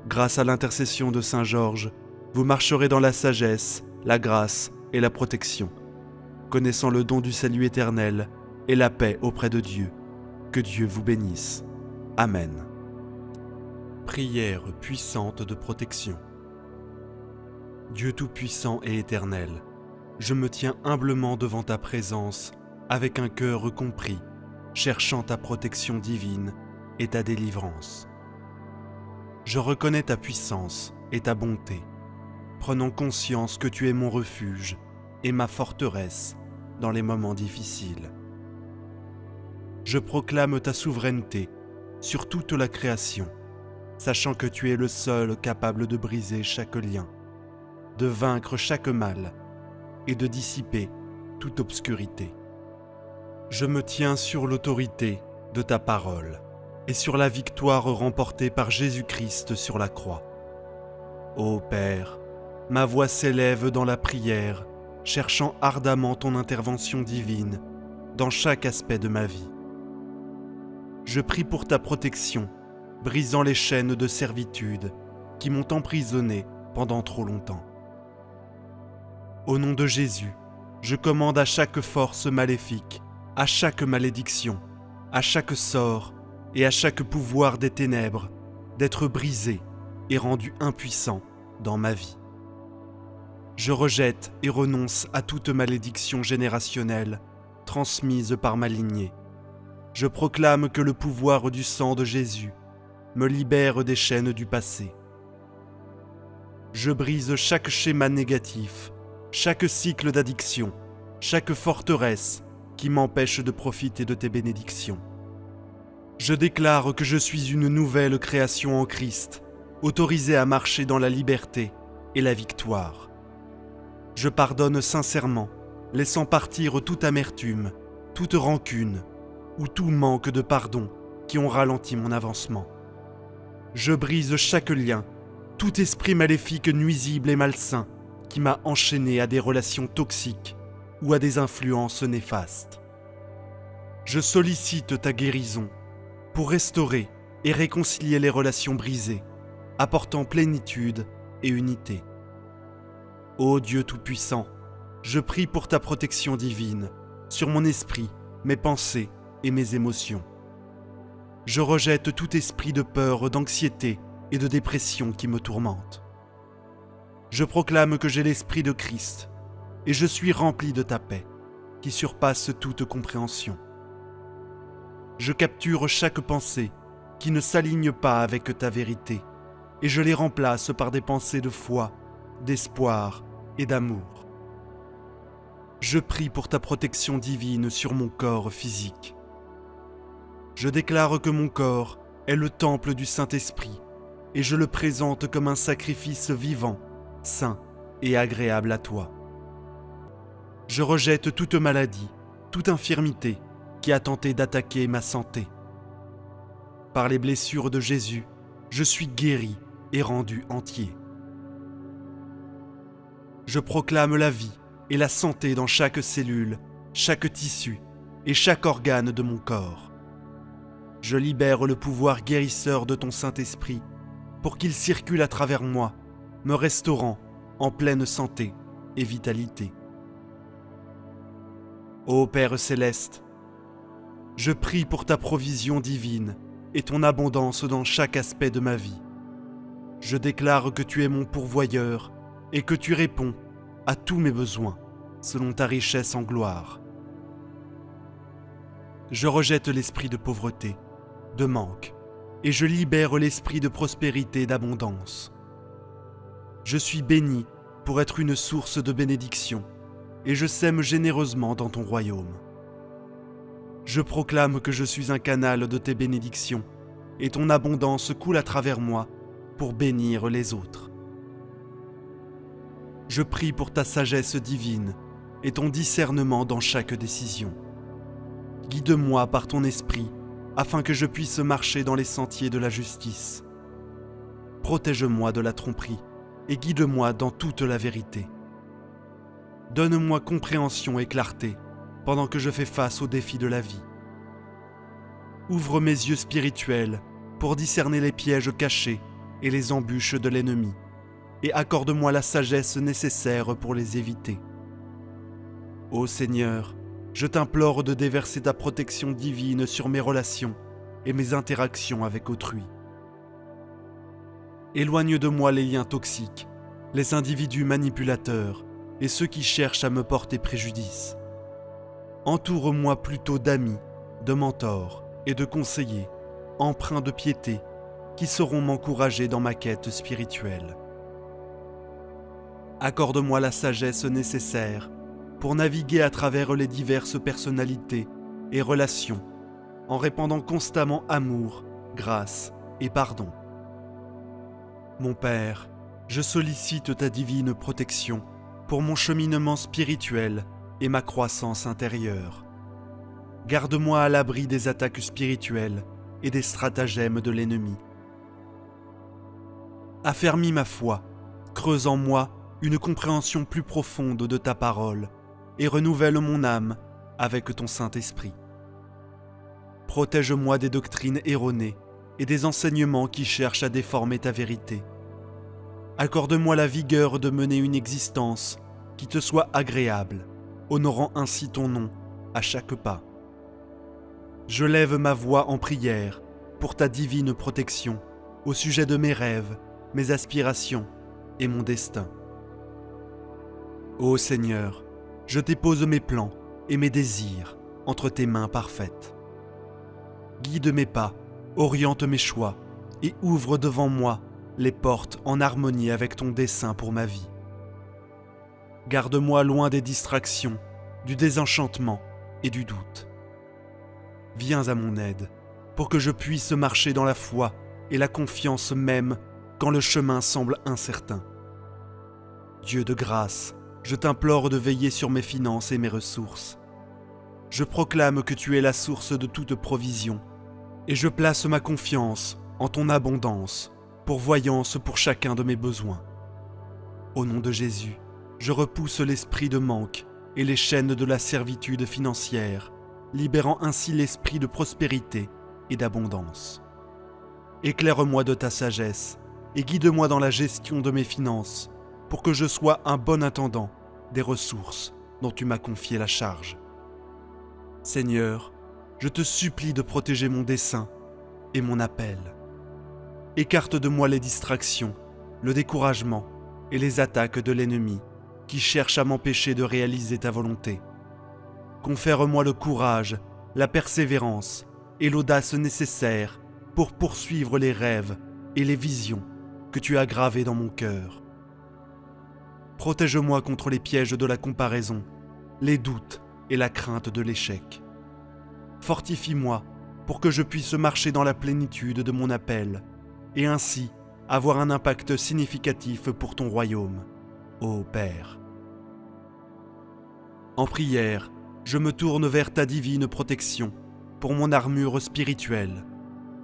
Grâce à l'intercession de Saint Georges, vous marcherez dans la sagesse, la grâce et la protection, connaissant le don du salut éternel et la paix auprès de Dieu. Que Dieu vous bénisse. Amen. Prière puissante de protection. Dieu Tout-Puissant et Éternel, je me tiens humblement devant ta présence avec un cœur compris, cherchant ta protection divine et ta délivrance. Je reconnais ta puissance et ta bonté, prenant conscience que tu es mon refuge et ma forteresse dans les moments difficiles. Je proclame ta souveraineté sur toute la création, sachant que tu es le seul capable de briser chaque lien, de vaincre chaque mal et de dissiper toute obscurité. Je me tiens sur l'autorité de ta parole et sur la victoire remportée par Jésus-Christ sur la croix. Ô Père, ma voix s'élève dans la prière, cherchant ardemment ton intervention divine dans chaque aspect de ma vie. Je prie pour ta protection, brisant les chaînes de servitude qui m'ont emprisonné pendant trop longtemps. Au nom de Jésus, je commande à chaque force maléfique, à chaque malédiction, à chaque sort et à chaque pouvoir des ténèbres d'être brisé et rendu impuissant dans ma vie. Je rejette et renonce à toute malédiction générationnelle transmise par ma lignée. Je proclame que le pouvoir du sang de Jésus me libère des chaînes du passé. Je brise chaque schéma négatif, chaque cycle d'addiction, chaque forteresse qui m'empêche de profiter de tes bénédictions. Je déclare que je suis une nouvelle création en Christ, autorisée à marcher dans la liberté et la victoire. Je pardonne sincèrement, laissant partir toute amertume, toute rancune ou tout manque de pardon qui ont ralenti mon avancement. Je brise chaque lien, tout esprit maléfique nuisible et malsain qui m'a enchaîné à des relations toxiques ou à des influences néfastes. Je sollicite ta guérison pour restaurer et réconcilier les relations brisées, apportant plénitude et unité. Ô Dieu Tout-Puissant, je prie pour ta protection divine sur mon esprit, mes pensées et mes émotions. Je rejette tout esprit de peur, d'anxiété et de dépression qui me tourmente. Je proclame que j'ai l'esprit de Christ et je suis rempli de ta paix qui surpasse toute compréhension. je capture chaque pensée qui ne s'aligne pas avec ta vérité, et je les remplace par des pensées de foi, d'espoir et d'amour. Je prie pour ta protection divine sur mon corps physique. Je déclare que mon corps est le temple du Saint-Esprit, et je le présente comme un sacrifice vivant, saint et agréable à toi. Je rejette toute maladie, toute infirmité qui a tenté d'attaquer ma santé. Par les blessures de Jésus, je suis guéri et rendu entier. Je proclame la vie et la santé dans chaque cellule, chaque tissu et chaque organe de mon corps. Je libère le pouvoir guérisseur de ton Saint-Esprit pour qu'il circule à travers moi, me restaurant en pleine santé et vitalité. Ô Père céleste, je prie pour ta provision divine et ton abondance dans chaque aspect de ma vie. Je déclare que tu es mon pourvoyeur et que tu réponds à tous mes besoins selon ta richesse en gloire. Je rejette l'esprit de pauvreté, de manque, et je libère l'esprit de prospérité et d'abondance. Je suis béni pour être une source de bénédiction, et je sème généreusement dans ton royaume. Je proclame que je suis un canal de tes bénédictions, et ton abondance coule à travers moi pour bénir les autres. Je prie pour ta sagesse divine et ton discernement dans chaque décision. Guide-moi par ton esprit, afin que je puisse marcher dans les sentiers de la justice. Protège-moi de la tromperie et guide-moi dans toute la vérité. Donne-moi compréhension et clarté pendant que je fais face aux défis de la vie. Ouvre mes yeux spirituels pour discerner les pièges cachés et les embûches de l'ennemi, et accorde-moi la sagesse nécessaire pour les éviter. Ô Seigneur, je t'implore de déverser ta protection divine sur mes relations et mes interactions avec autrui. Éloigne de moi les liens toxiques, les individus manipulateurs et ceux qui cherchent à me porter préjudice. Entoure-moi plutôt d'amis, de mentors et de conseillers, empreints de piété, qui sauront m'encourager dans ma quête spirituelle. Accorde-moi la sagesse nécessaire pour naviguer à travers les diverses personnalités et relations, en répandant constamment amour, grâce et pardon. Mon Père, je sollicite ta divine protection pour mon cheminement spirituel et ma croissance intérieure. Garde-moi à l'abri des attaques spirituelles et des stratagèmes de l'ennemi. Affermis ma foi, creuse en moi une compréhension plus profonde de ta parole et renouvelle mon âme avec ton Saint-Esprit. Protège-moi des doctrines erronées et des enseignements qui cherchent à déformer ta vérité. Accorde-moi la vigueur de mener une existence qui te soit agréable, honorant ainsi ton nom à chaque pas. Je lève ma voix en prière pour ta divine protection au sujet de mes rêves, mes aspirations et mon destin. Ô Seigneur, je dépose mes plans et mes désirs entre tes mains parfaites. Guide mes pas, oriente mes choix et ouvre devant moi les portes en harmonie avec ton dessein pour ma vie. Garde-moi loin des distractions, du désenchantement et du doute. Viens à mon aide pour que je puisse marcher dans la foi et la confiance même quand le chemin semble incertain. Dieu de grâce, je t'implore de veiller sur mes finances et mes ressources. Je proclame que tu es la source de toute provision, et je place ma confiance en ton abondance, pourvoyance pour chacun de mes besoins. Au nom de Jésus, je repousse l'esprit de manque et les chaînes de la servitude financière, libérant ainsi l'esprit de prospérité et d'abondance. Éclaire-moi de ta sagesse et guide-moi dans la gestion de mes finances pour que je sois un bon intendant des ressources dont tu m'as confié la charge. Seigneur, je te supplie de protéger mon dessein et mon appel. Écarte de moi les distractions, le découragement et les attaques de l'ennemi qui cherchent à m'empêcher de réaliser ta volonté. Confère-moi le courage, la persévérance et l'audace nécessaires pour poursuivre les rêves et les visions que tu as gravés dans mon cœur. Protège-moi contre les pièges de la comparaison, les doutes et la crainte de l'échec. Fortifie-moi pour que je puisse marcher dans la plénitude de mon appel et ainsi avoir un impact significatif pour ton royaume, ô Père. En prière, je me tourne vers ta divine protection pour mon armure spirituelle.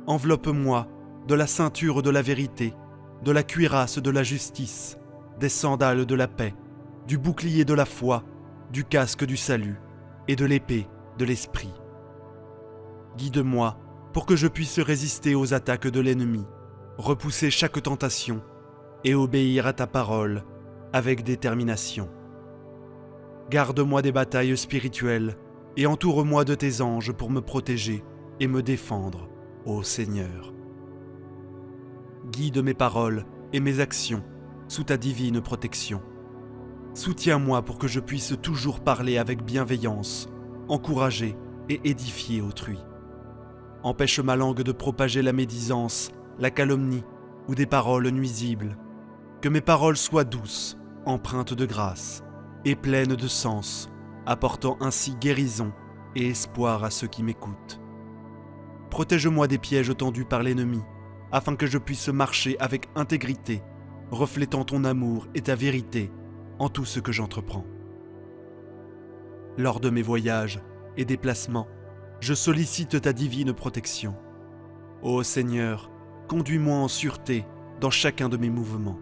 Enveloppe-moi de la ceinture de la vérité, de la cuirasse de la justice, des sandales de la paix, du bouclier de la foi, du casque du salut et de l'épée de l'esprit. Guide-moi pour que je puisse résister aux attaques de l'ennemi, repousser chaque tentation et obéir à ta parole avec détermination. Garde-moi des batailles spirituelles et entoure-moi de tes anges pour me protéger et me défendre, ô Seigneur. Guide mes paroles et mes actions sous ta divine protection. Soutiens-moi pour que je puisse toujours parler avec bienveillance, encourager et édifier autrui. Empêche ma langue de propager la médisance, la calomnie ou des paroles nuisibles. Que mes paroles soient douces, empreintes de grâce et pleines de sens, apportant ainsi guérison et espoir à ceux qui m'écoutent. Protège-moi des pièges tendus par l'ennemi, afin que je puisse marcher avec intégrité, reflétant ton amour et ta vérité en tout ce que j'entreprends. Lors de mes voyages et déplacements, je sollicite ta divine protection. Ô Seigneur, conduis-moi en sûreté dans chacun de mes mouvements.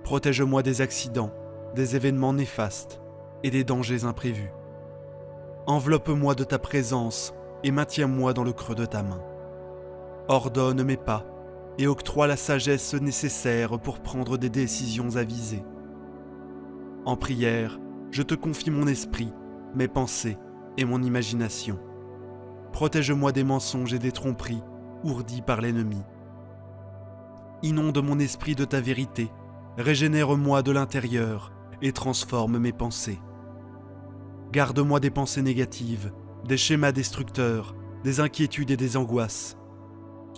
Protège-moi des accidents, des événements néfastes et des dangers imprévus. Enveloppe-moi de ta présence et maintiens-moi dans le creux de ta main. Ordonne mes pas et octroie la sagesse nécessaire pour prendre des décisions avisées. En prière, je te confie mon esprit, mes pensées et mon imagination. Protège-moi des mensonges et des tromperies ourdis par l'ennemi. Inonde mon esprit de ta vérité, régénère-moi de l'intérieur et transforme mes pensées. Garde-moi des pensées négatives, des schémas destructeurs, des inquiétudes et des angoisses.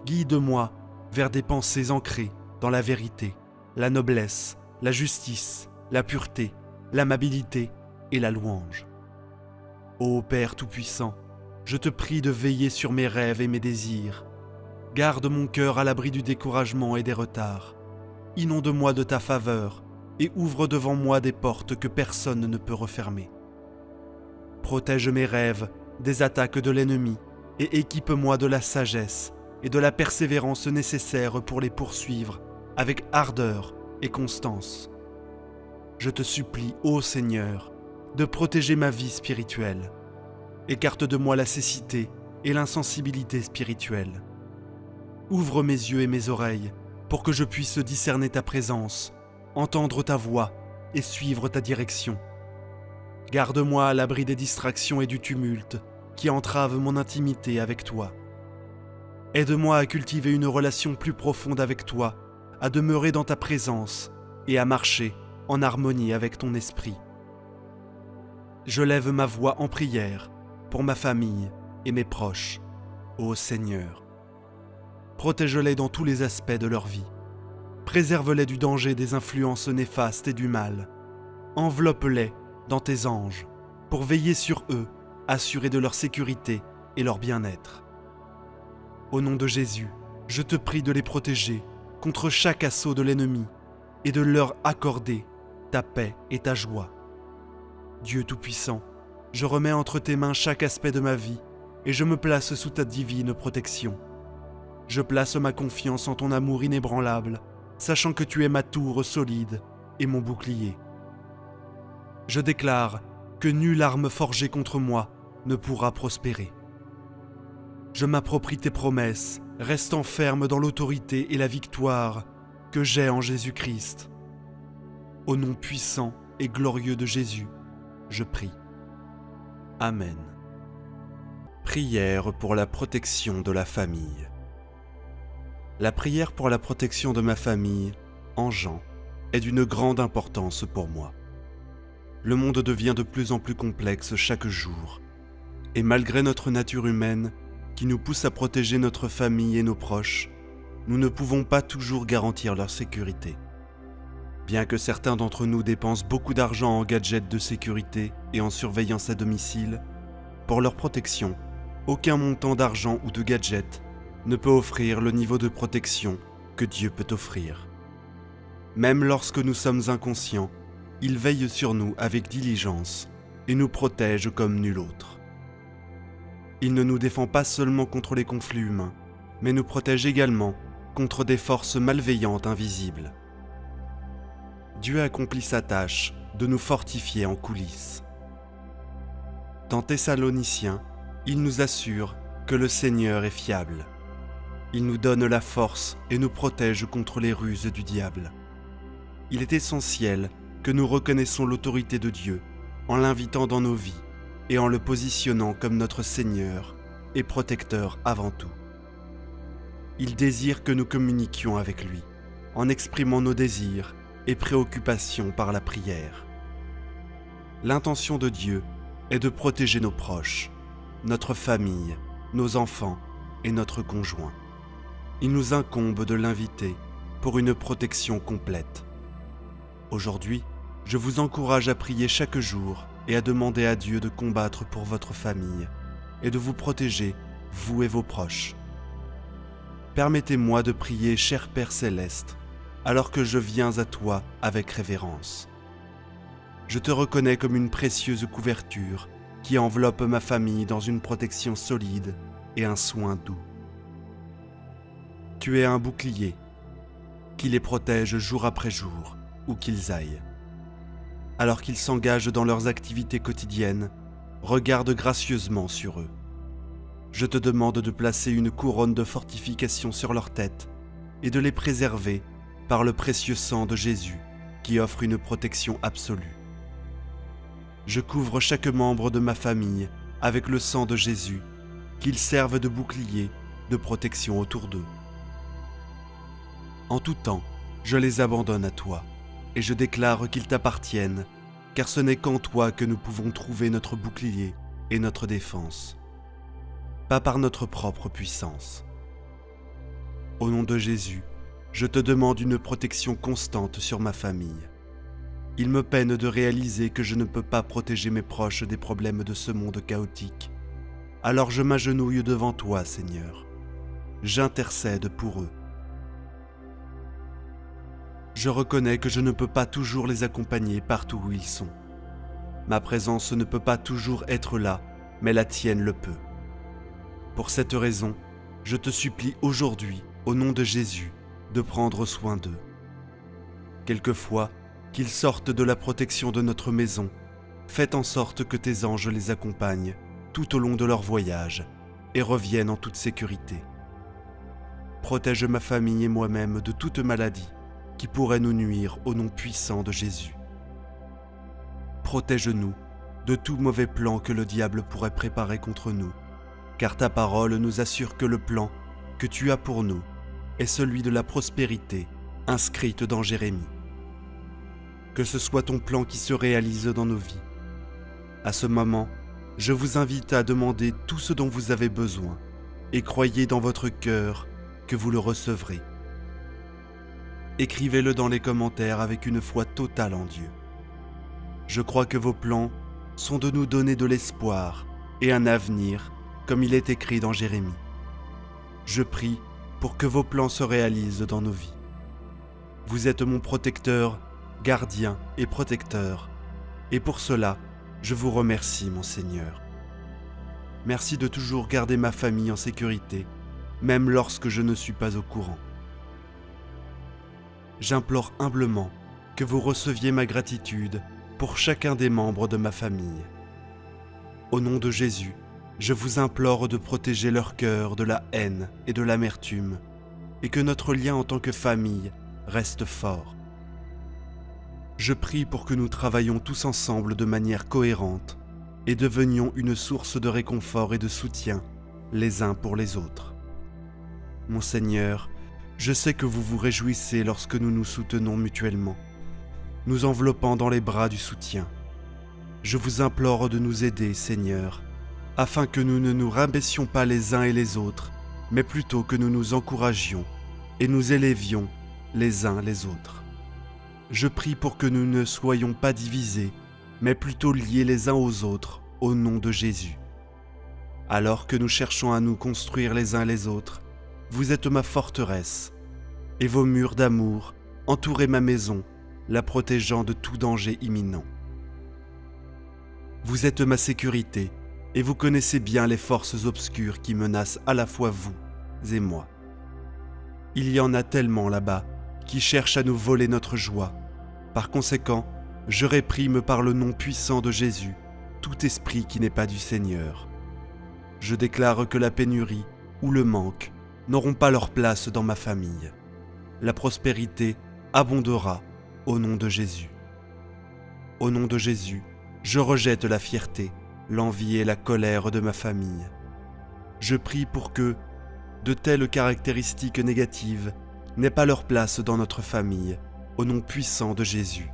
Guide-moi vers des pensées ancrées dans la vérité, la noblesse, la justice, la pureté, l'amabilité et la louange. Ô Père Tout-Puissant, je te prie de veiller sur mes rêves et mes désirs. Garde mon cœur à l'abri du découragement et des retards. Inonde-moi de ta faveur et ouvre devant moi des portes que personne ne peut refermer. Protège mes rêves des attaques de l'ennemi et équipe-moi de la sagesse et de la persévérance nécessaires pour les poursuivre avec ardeur et constance. Je te supplie, ô Seigneur, de protéger ma vie spirituelle. Écarte de moi la cécité et l'insensibilité spirituelle. Ouvre mes yeux et mes oreilles pour que je puisse discerner ta présence, entendre ta voix et suivre ta direction. Garde-moi à l'abri des distractions et du tumulte qui entravent mon intimité avec toi. Aide-moi à cultiver une relation plus profonde avec toi, à demeurer dans ta présence et à marcher en harmonie avec ton esprit. Je lève ma voix en prière pour ma famille et mes proches, ô Seigneur. Protège-les dans tous les aspects de leur vie. Préserve-les du danger des influences néfastes et du mal. Enveloppe-les dans tes anges pour veiller sur eux, assurés de leur sécurité et leur bien-être. Au nom de Jésus, je te prie de les protéger contre chaque assaut de l'ennemi et de leur accorder ta paix et ta joie. Dieu Tout-Puissant, je remets entre tes mains chaque aspect de ma vie et je me place sous ta divine protection. Je place ma confiance en ton amour inébranlable, sachant que tu es ma tour solide et mon bouclier. Je déclare que nulle arme forgée contre moi ne pourra prospérer. Je m'approprie tes promesses, restant ferme dans l'autorité et la victoire que j'ai en Jésus-Christ. Au nom puissant et glorieux de Jésus, je prie. Amen. Prière pour la protection de la famille. La prière pour la protection de ma famille, en Jean, est d'une grande importance pour moi. Le monde devient de plus en plus complexe chaque jour, et malgré notre nature humaine, qui nous poussent à protéger notre famille et nos proches, nous ne pouvons pas toujours garantir leur sécurité. Bien que certains d'entre nous dépensent beaucoup d'argent en gadgets de sécurité et en surveillance à domicile, pour leur protection, aucun montant d'argent ou de gadgets ne peut offrir le niveau de protection que Dieu peut offrir. Même lorsque nous sommes inconscients, il veille sur nous avec diligence et nous protège comme nul autre. Il ne nous défend pas seulement contre les conflits humains, mais nous protège également contre des forces malveillantes invisibles. Dieu accomplit sa tâche de nous fortifier en coulisses. Dans Thessaloniciens, il nous assure que le Seigneur est fiable. Il nous donne la force et nous protège contre les ruses du diable. Il est essentiel que nous reconnaissons l'autorité de Dieu en l'invitant dans nos vies et en le positionnant comme notre Seigneur et protecteur avant tout. Il désire que nous communiquions avec lui en exprimant nos désirs et préoccupations par la prière. L'intention de Dieu est de protéger nos proches, notre famille, nos enfants et notre conjoint. Il nous incombe de l'inviter pour une protection complète. Aujourd'hui, je vous encourage à prier chaque jour et à demander à Dieu de combattre pour votre famille et de vous protéger, vous et vos proches. Permettez-moi de prier, cher Père Céleste, alors que je viens à toi avec révérence. Je te reconnais comme une précieuse couverture qui enveloppe ma famille dans une protection solide et un soin doux. Tu es un bouclier qui les protège jour après jour, où qu'ils aillent. Alors qu'ils s'engagent dans leurs activités quotidiennes, regarde gracieusement sur eux. Je te demande de placer une couronne de fortification sur leur tête et de les préserver par le précieux sang de Jésus qui offre une protection absolue. Je couvre chaque membre de ma famille avec le sang de Jésus, qu'ils servent de bouclier, de protection autour d'eux. En tout temps, je les abandonne à toi, et je déclare qu'ils t'appartiennent, car ce n'est qu'en toi que nous pouvons trouver notre bouclier et notre défense, pas par notre propre puissance. Au nom de Jésus, je te demande une protection constante sur ma famille. Il me peine de réaliser que je ne peux pas protéger mes proches des problèmes de ce monde chaotique. Alors je m'agenouille devant toi, Seigneur. J'intercède pour eux. Je reconnais que je ne peux pas toujours les accompagner partout où ils sont. Ma présence ne peut pas toujours être là, mais la tienne le peut. Pour cette raison, je te supplie aujourd'hui, au nom de Jésus, de prendre soin d'eux. Quelquefois, qu'ils sortent de la protection de notre maison, faites en sorte que tes anges les accompagnent tout au long de leur voyage et reviennent en toute sécurité. Protège ma famille et moi-même de toute maladie qui pourrait nous nuire au nom puissant de Jésus. Protège-nous de tout mauvais plan que le diable pourrait préparer contre nous, car ta parole nous assure que le plan que tu as pour nous est celui de la prospérité inscrite dans Jérémie. Que ce soit ton plan qui se réalise dans nos vies. À ce moment, je vous invite à demander tout ce dont vous avez besoin et croyez dans votre cœur que vous le recevrez. Écrivez-le dans les commentaires avec une foi totale en Dieu. Je crois que vos plans sont de nous donner de l'espoir et un avenir, comme il est écrit dans Jérémie. Je prie pour que vos plans se réalisent dans nos vies. Vous êtes mon protecteur, gardien et protecteur, et pour cela, je vous remercie, mon Seigneur. Merci de toujours garder ma famille en sécurité, même lorsque je ne suis pas au courant. J'implore humblement que vous receviez ma gratitude pour chacun des membres de ma famille. Au nom de Jésus, je vous implore de protéger leur cœur de la haine et de l'amertume, et que notre lien en tant que famille reste fort. Je prie pour que nous travaillions tous ensemble de manière cohérente et devenions une source de réconfort et de soutien les uns pour les autres. Mon Seigneur, je sais que vous vous réjouissez lorsque nous nous soutenons mutuellement, nous enveloppant dans les bras du soutien. Je vous implore de nous aider, Seigneur, afin que nous ne nous rabaissions pas les uns et les autres, mais plutôt que nous nous encouragions et nous élevions les uns les autres. Je prie pour que nous ne soyons pas divisés, mais plutôt liés les uns aux autres au nom de Jésus. Alors que nous cherchons à nous construire les uns les autres, vous êtes ma forteresse, et vos murs d'amour entourez ma maison, la protégeant de tout danger imminent. Vous êtes ma sécurité, et vous connaissez bien les forces obscures qui menacent à la fois vous et moi. Il y en a tellement là-bas qui cherchent à nous voler notre joie. Par conséquent, je réprime par le nom puissant de Jésus tout esprit qui n'est pas du Seigneur. Je déclare que la pénurie ou le manque n'auront pas leur place dans ma famille. La prospérité abondera au nom de Jésus. Au nom de Jésus, je rejette la fierté, l'envie et la colère de ma famille. Je prie pour que de telles caractéristiques négatives n'aient pas leur place dans notre famille, au nom puissant de Jésus.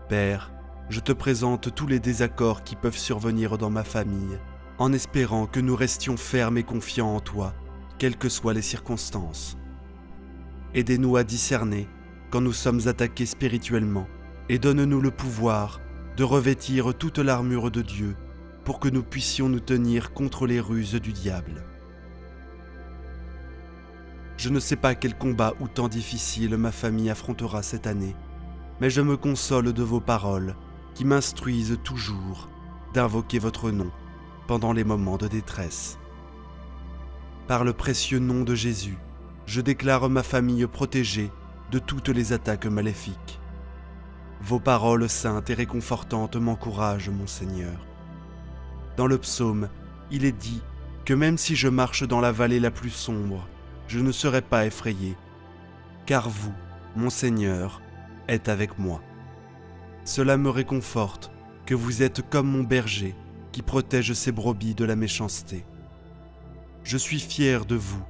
Père, je te présente tous les désaccords qui peuvent survenir dans ma famille, en espérant que nous restions fermes et confiants en toi, quelles que soient les circonstances. Aidez-nous à discerner quand nous sommes attaqués spirituellement, et donne-nous le pouvoir de revêtir toute l'armure de Dieu pour que nous puissions nous tenir contre les ruses du diable. Je ne sais pas quel combat ou temps difficile ma famille affrontera cette année, mais je me console de vos paroles qui m'instruisent toujours d'invoquer votre nom pendant les moments de détresse. Par le précieux nom de Jésus, je déclare ma famille protégée de toutes les attaques maléfiques. Vos paroles saintes et réconfortantes m'encouragent, mon Seigneur. Dans le psaume, il est dit que même si je marche dans la vallée la plus sombre, je ne serai pas effrayé, car vous, mon Seigneur, êtes avec moi. Cela me réconforte que vous êtes comme mon berger qui protège ses brebis de la méchanceté. Je suis fier de vous,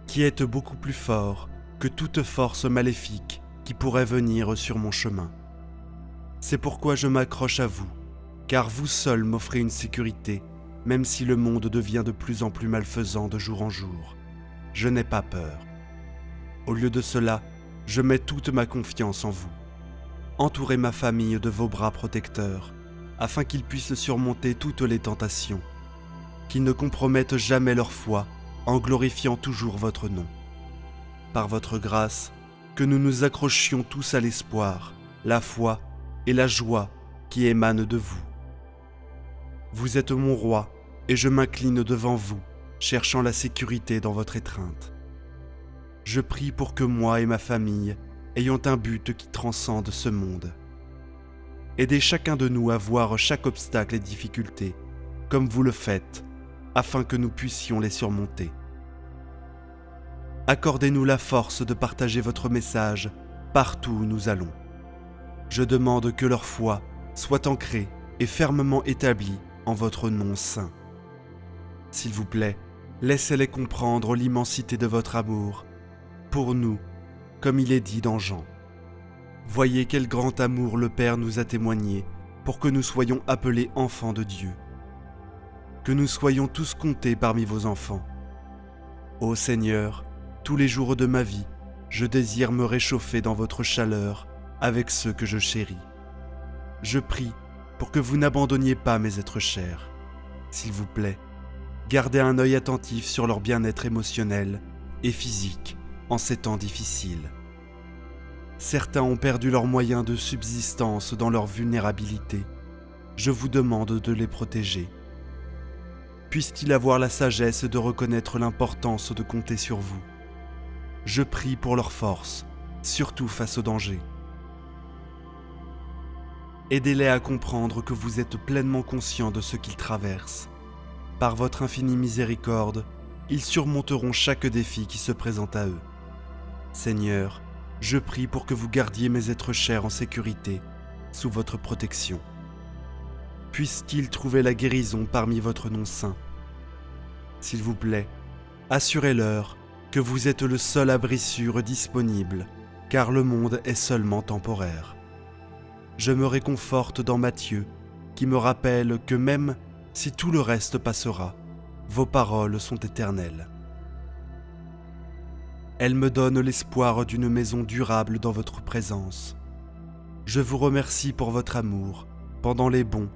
qui êtes beaucoup plus fort que toute force maléfique qui pourrait venir sur mon chemin. C'est pourquoi je m'accroche à vous, car vous seul m'offrez une sécurité, même si le monde devient de plus en plus malfaisant de jour en jour. Je n'ai pas peur. Au lieu de cela, je mets toute ma confiance en vous. Entourez ma famille de vos bras protecteurs, afin qu'ils puissent surmonter toutes les tentations, qu'ils ne compromettent jamais leur foi en glorifiant toujours votre nom. Par votre grâce, que nous nous accrochions tous à l'espoir, la foi et la joie qui émanent de vous. Vous êtes mon roi, et je m'incline devant vous, cherchant la sécurité dans votre étreinte. Je prie pour que moi et ma famille ayons un but qui transcende ce monde. Aidez chacun de nous à voir chaque obstacle et difficulté, comme vous le faites, afin que nous puissions les surmonter. Accordez-nous la force de partager votre message partout où nous allons. Je demande que leur foi soit ancrée et fermement établie en votre nom saint. S'il vous plaît, laissez-les comprendre l'immensité de votre amour pour nous, comme il est dit dans Jean. Voyez quel grand amour le Père nous a témoigné pour que nous soyons appelés enfants de Dieu. Que nous soyons tous comptés parmi vos enfants. Ô Seigneur, tous les jours de ma vie, je désire me réchauffer dans votre chaleur avec ceux que je chéris. Je prie pour que vous n'abandonniez pas mes êtres chers. S'il vous plaît, gardez un œil attentif sur leur bien-être émotionnel et physique en ces temps difficiles. Certains ont perdu leurs moyens de subsistance dans leur vulnérabilité. Je vous demande de les protéger. Puissent-ils avoir la sagesse de reconnaître l'importance de compter sur vous. Je prie pour leur force, surtout face au danger. Aidez-les à comprendre que vous êtes pleinement conscients de ce qu'ils traversent. Par votre infinie miséricorde, ils surmonteront chaque défi qui se présente à eux. Seigneur, je prie pour que vous gardiez mes êtres chers en sécurité, sous votre protection. Puissent-ils trouver la guérison parmi votre nom saint. S'il vous plaît, assurez-leur que vous êtes le seul abri sûr disponible, car le monde est seulement temporaire. Je me réconforte dans Matthieu, qui me rappelle que même Si tout le reste passera, vos paroles sont éternelles. Elles me donnent l'espoir d'une maison durable dans votre présence. Je vous remercie pour votre amour, pendant les bons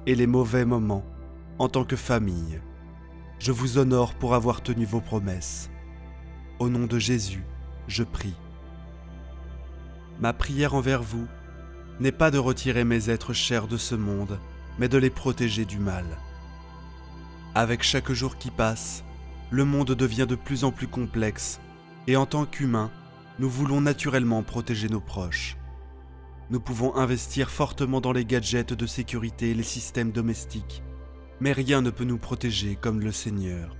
et les mauvais moments, en tant que famille. Je vous honore pour avoir tenu vos promesses. Au nom de Jésus, je prie. Ma prière envers vous n'est pas de retirer mes êtres chers de ce monde, mais de les protéger du mal. Avec chaque jour qui passe, le monde devient de plus en plus complexe, et en tant qu'humains, nous voulons naturellement protéger nos proches. Nous pouvons investir fortement dans les gadgets de sécurité et les systèmes domestiques, mais rien ne peut nous protéger comme le Seigneur.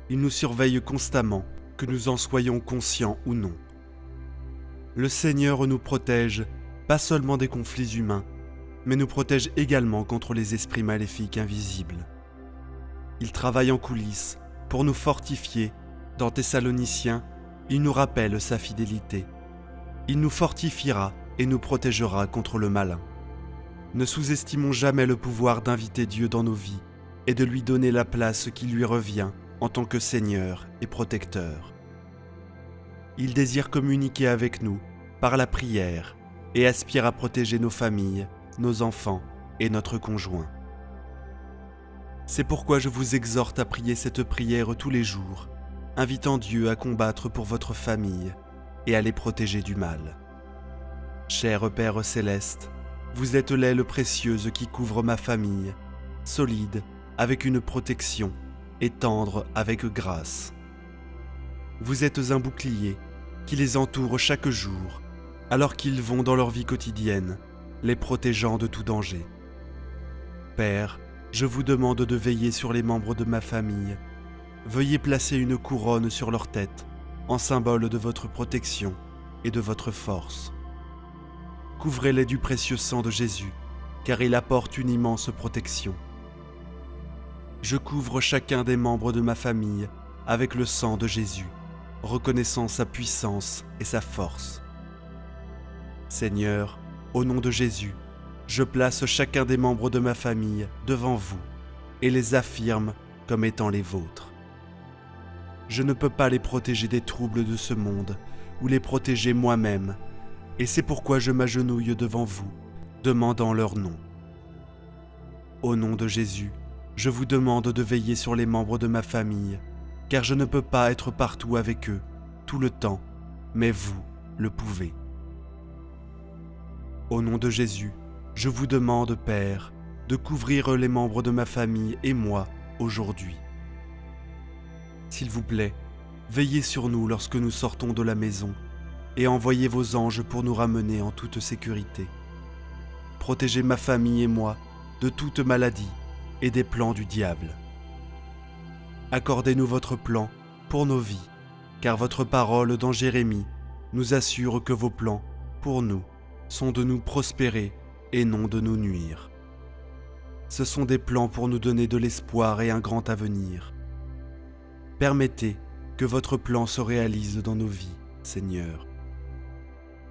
Il nous surveille constamment, que nous en soyons conscients ou non. Le Seigneur nous protège, pas seulement des conflits humains, mais nous protège également contre les esprits maléfiques invisibles. Il travaille en coulisses pour nous fortifier. Dans Thessaloniciens, il nous rappelle sa fidélité. Il nous fortifiera et nous protégera contre le malin. Ne sous-estimons jamais le pouvoir d'inviter Dieu dans nos vies et de lui donner la place qui lui revient en tant que Seigneur et protecteur. Il désire communiquer avec nous par la prière et aspire à protéger nos familles, nos enfants et notre conjoint. C'est pourquoi je vous exhorte à prier cette prière tous les jours, invitant Dieu à combattre pour votre famille et à les protéger du mal. Cher Père céleste, vous êtes l'aile précieuse qui couvre ma famille, solide avec une protection et tendre avec grâce. Vous êtes un bouclier qui les entoure chaque jour, alors qu'ils vont dans leur vie quotidienne, les protégeant de tout danger. Père, je vous demande de veiller sur les membres de ma famille. Veuillez placer une couronne sur leur tête, en symbole de votre protection et de votre force. Couvrez-les du précieux sang de Jésus, car il apporte une immense protection. Je couvre chacun des membres de ma famille avec le sang de Jésus, reconnaissant sa puissance et sa force. Seigneur, au nom de Jésus, je place chacun des membres de ma famille devant vous et les affirme comme étant les vôtres. Je ne peux pas les protéger des troubles de ce monde ou les protéger moi-même, et c'est pourquoi je m'agenouille devant vous, demandant leur nom. Au nom de Jésus, je vous demande de veiller sur les membres de ma famille, car je ne peux pas être partout avec eux, tout le temps, mais vous le pouvez. Au nom de Jésus, je vous demande, Père, de couvrir les membres de ma famille et moi aujourd'hui. S'il vous plaît, veillez sur nous lorsque nous sortons de la maison et envoyez vos anges pour nous ramener en toute sécurité. Protégez ma famille et moi de toute maladie et des plans du diable. Accordez-nous votre plan pour nos vies, car votre parole dans Jérémie nous assure que vos plans, pour nous, sont de nous prospérer et non de nous nuire. Ce sont des plans pour nous donner de l'espoir et un grand avenir. Permettez que votre plan se réalise dans nos vies, Seigneur.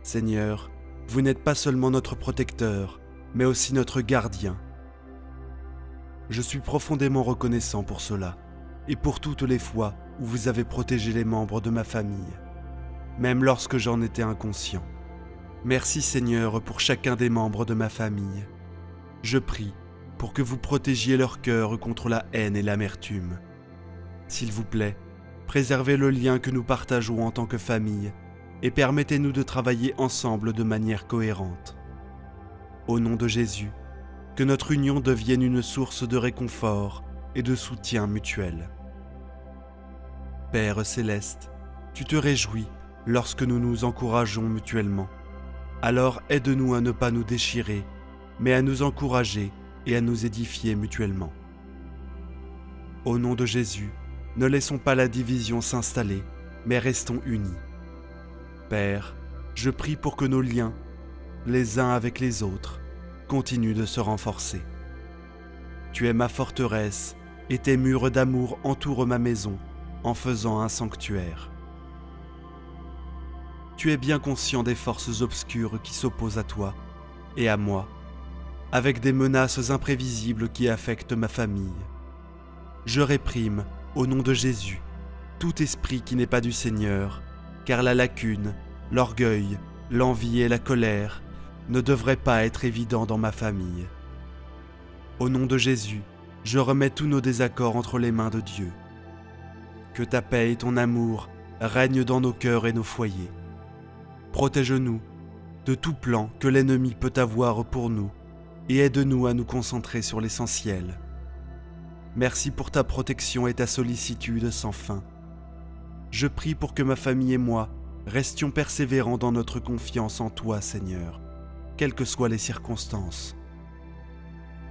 Seigneur, vous n'êtes pas seulement notre protecteur, mais aussi notre gardien. Je suis profondément reconnaissant pour cela, et pour toutes les fois où vous avez protégé les membres de ma famille, même lorsque j'en étais inconscient. Merci Seigneur pour chacun des membres de ma famille. Je prie pour que vous protégiez leur cœur contre la haine et l'amertume. S'il vous plaît, préservez le lien que nous partageons en tant que famille et permettez-nous de travailler ensemble de manière cohérente. Au nom de Jésus, que notre union devienne une source de réconfort et de soutien mutuel. Père céleste, tu te réjouis lorsque nous nous encourageons mutuellement. Alors aide-nous à ne pas nous déchirer, mais à nous encourager et à nous édifier mutuellement. Au nom de Jésus, ne laissons pas la division s'installer, mais restons unis. Père, je prie pour que nos liens, les uns avec les autres, continuent de se renforcer. Tu es ma forteresse, et tes murs d'amour entourent ma maison, en faisant un sanctuaire. Tu es bien conscient des forces obscures qui s'opposent à toi et à moi. avec des menaces imprévisibles qui affectent ma famille. Je réprime, au nom de Jésus, tout esprit qui n'est pas du Seigneur, car la lacune, l'orgueil, l'envie et la colère ne devraient pas être évidents dans ma famille. Au nom de Jésus, je remets tous nos désaccords entre les mains de Dieu. Que ta paix et ton amour règnent dans nos cœurs et nos foyers. Protège-nous de tout plan que l'ennemi peut avoir pour nous et aide-nous à nous concentrer sur l'essentiel. Merci pour ta protection et ta sollicitude sans fin. Je prie pour que ma famille et moi restions persévérants dans notre confiance en toi, Seigneur, quelles que soient les circonstances.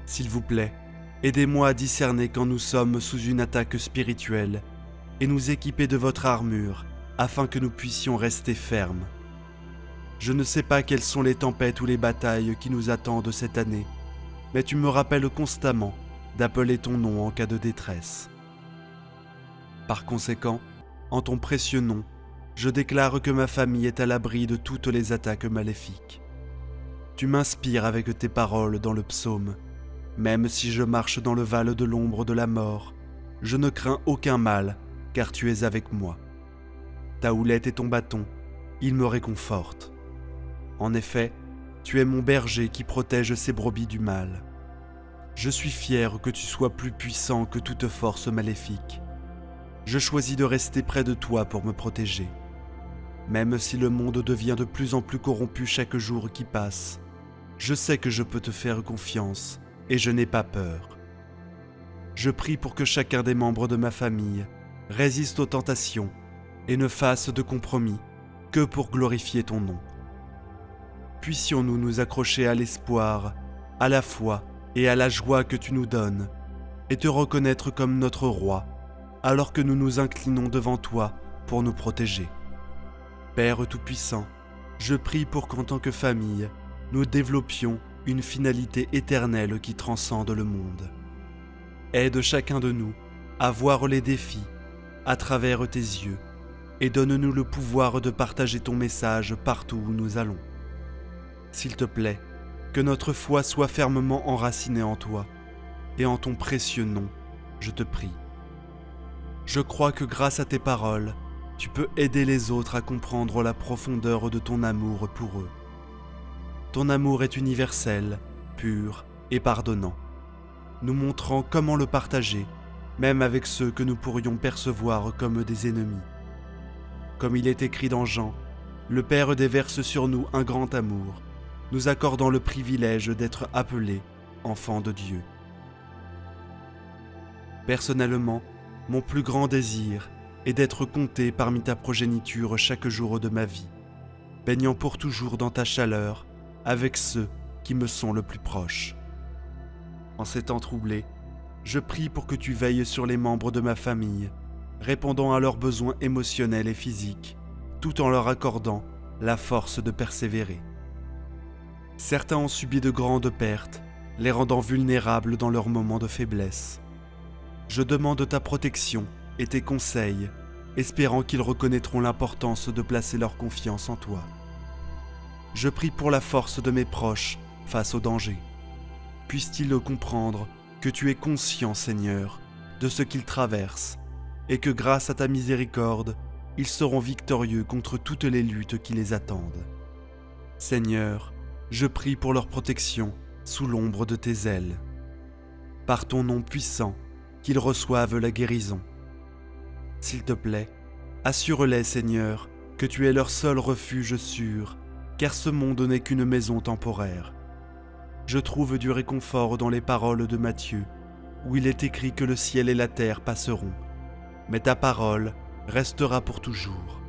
S'il vous plaît, aidez-moi à discerner quand nous sommes sous une attaque spirituelle et nous équiper de votre armure afin que nous puissions rester fermes. Je ne sais pas quelles sont les tempêtes ou les batailles qui nous attendent cette année, mais tu me rappelles constamment d'appeler ton nom en cas de détresse. Par conséquent, en ton précieux nom, je déclare que ma famille est à l'abri de toutes les attaques maléfiques. Tu m'inspires avec tes paroles dans le psaume. Même si je marche dans le val de l'ombre de la mort, je ne crains aucun mal, car tu es avec moi. Ta houlette et ton bâton, ils me réconfortent. En effet, tu es mon berger qui protège ses brebis du mal. Je suis fier que tu sois plus puissant que toute force maléfique. Je choisis de rester près de toi pour me protéger. Même si le monde devient de plus en plus corrompu chaque jour qui passe, je sais que je peux te faire confiance et je n'ai pas peur. Je prie pour que chacun des membres de ma famille résiste aux tentations et ne fasse de compromis que pour glorifier ton nom. Puissions-nous nous accrocher à l'espoir, à la foi et à la joie que tu nous donnes, et te reconnaître comme notre roi, alors que nous nous inclinons devant toi pour nous protéger. Père Tout-Puissant, je prie pour qu'en tant que famille, nous développions une finalité éternelle qui transcende le monde. Aide chacun de nous à voir les défis à travers tes yeux et donne-nous le pouvoir de partager ton message partout où nous allons. S'il te plaît, que notre foi soit fermement enracinée en toi et en ton précieux nom, je te prie. Je crois que grâce à tes paroles, tu peux aider les autres à comprendre la profondeur de ton amour pour eux. Ton amour est universel, pur et pardonnant, nous montrant comment le partager, même avec ceux que nous pourrions percevoir comme des ennemis. Comme il est écrit dans Jean, le Père déverse sur nous un grand amour, nous accordant le privilège d'être appelés enfants de Dieu. Personnellement, mon plus grand désir est d'être compté parmi ta progéniture chaque jour de ma vie, baignant pour toujours dans ta chaleur avec ceux qui me sont le plus proches. En ces temps troublés, je prie pour que tu veilles sur les membres de ma famille, répondant à leurs besoins émotionnels et physiques, tout en leur accordant la force de persévérer. Certains ont subi de grandes pertes, les rendant vulnérables dans leurs moments de faiblesse. Je demande ta protection et tes conseils, espérant qu'ils reconnaîtront l'importance de placer leur confiance en toi. Je prie pour la force de mes proches face au danger. Puissent-ils comprendre que tu es conscient, Seigneur, de ce qu'ils traversent, et que grâce à ta miséricorde, ils seront victorieux contre toutes les luttes qui les attendent. Seigneur, je prie pour leur protection sous l'ombre de tes ailes. Par ton nom puissant, qu'ils reçoivent la guérison. S'il te plaît, assure-les, Seigneur, que tu es leur seul refuge sûr, car ce monde n'est qu'une maison temporaire. Je trouve du réconfort dans les paroles de Matthieu, où il est écrit que le ciel et la terre passeront, mais ta parole restera pour toujours.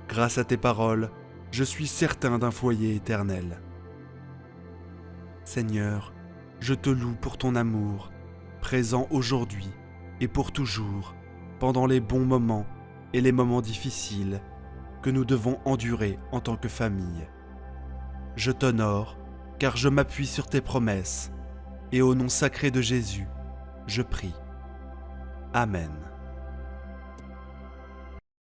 Grâce à tes paroles, je suis certain d'un foyer éternel. Seigneur, je te loue pour ton amour, présent aujourd'hui et pour toujours, pendant les bons moments et les moments difficiles que nous devons endurer en tant que famille. Je t'honore, car je m'appuie sur tes promesses, et au nom sacré de Jésus, je prie. Amen.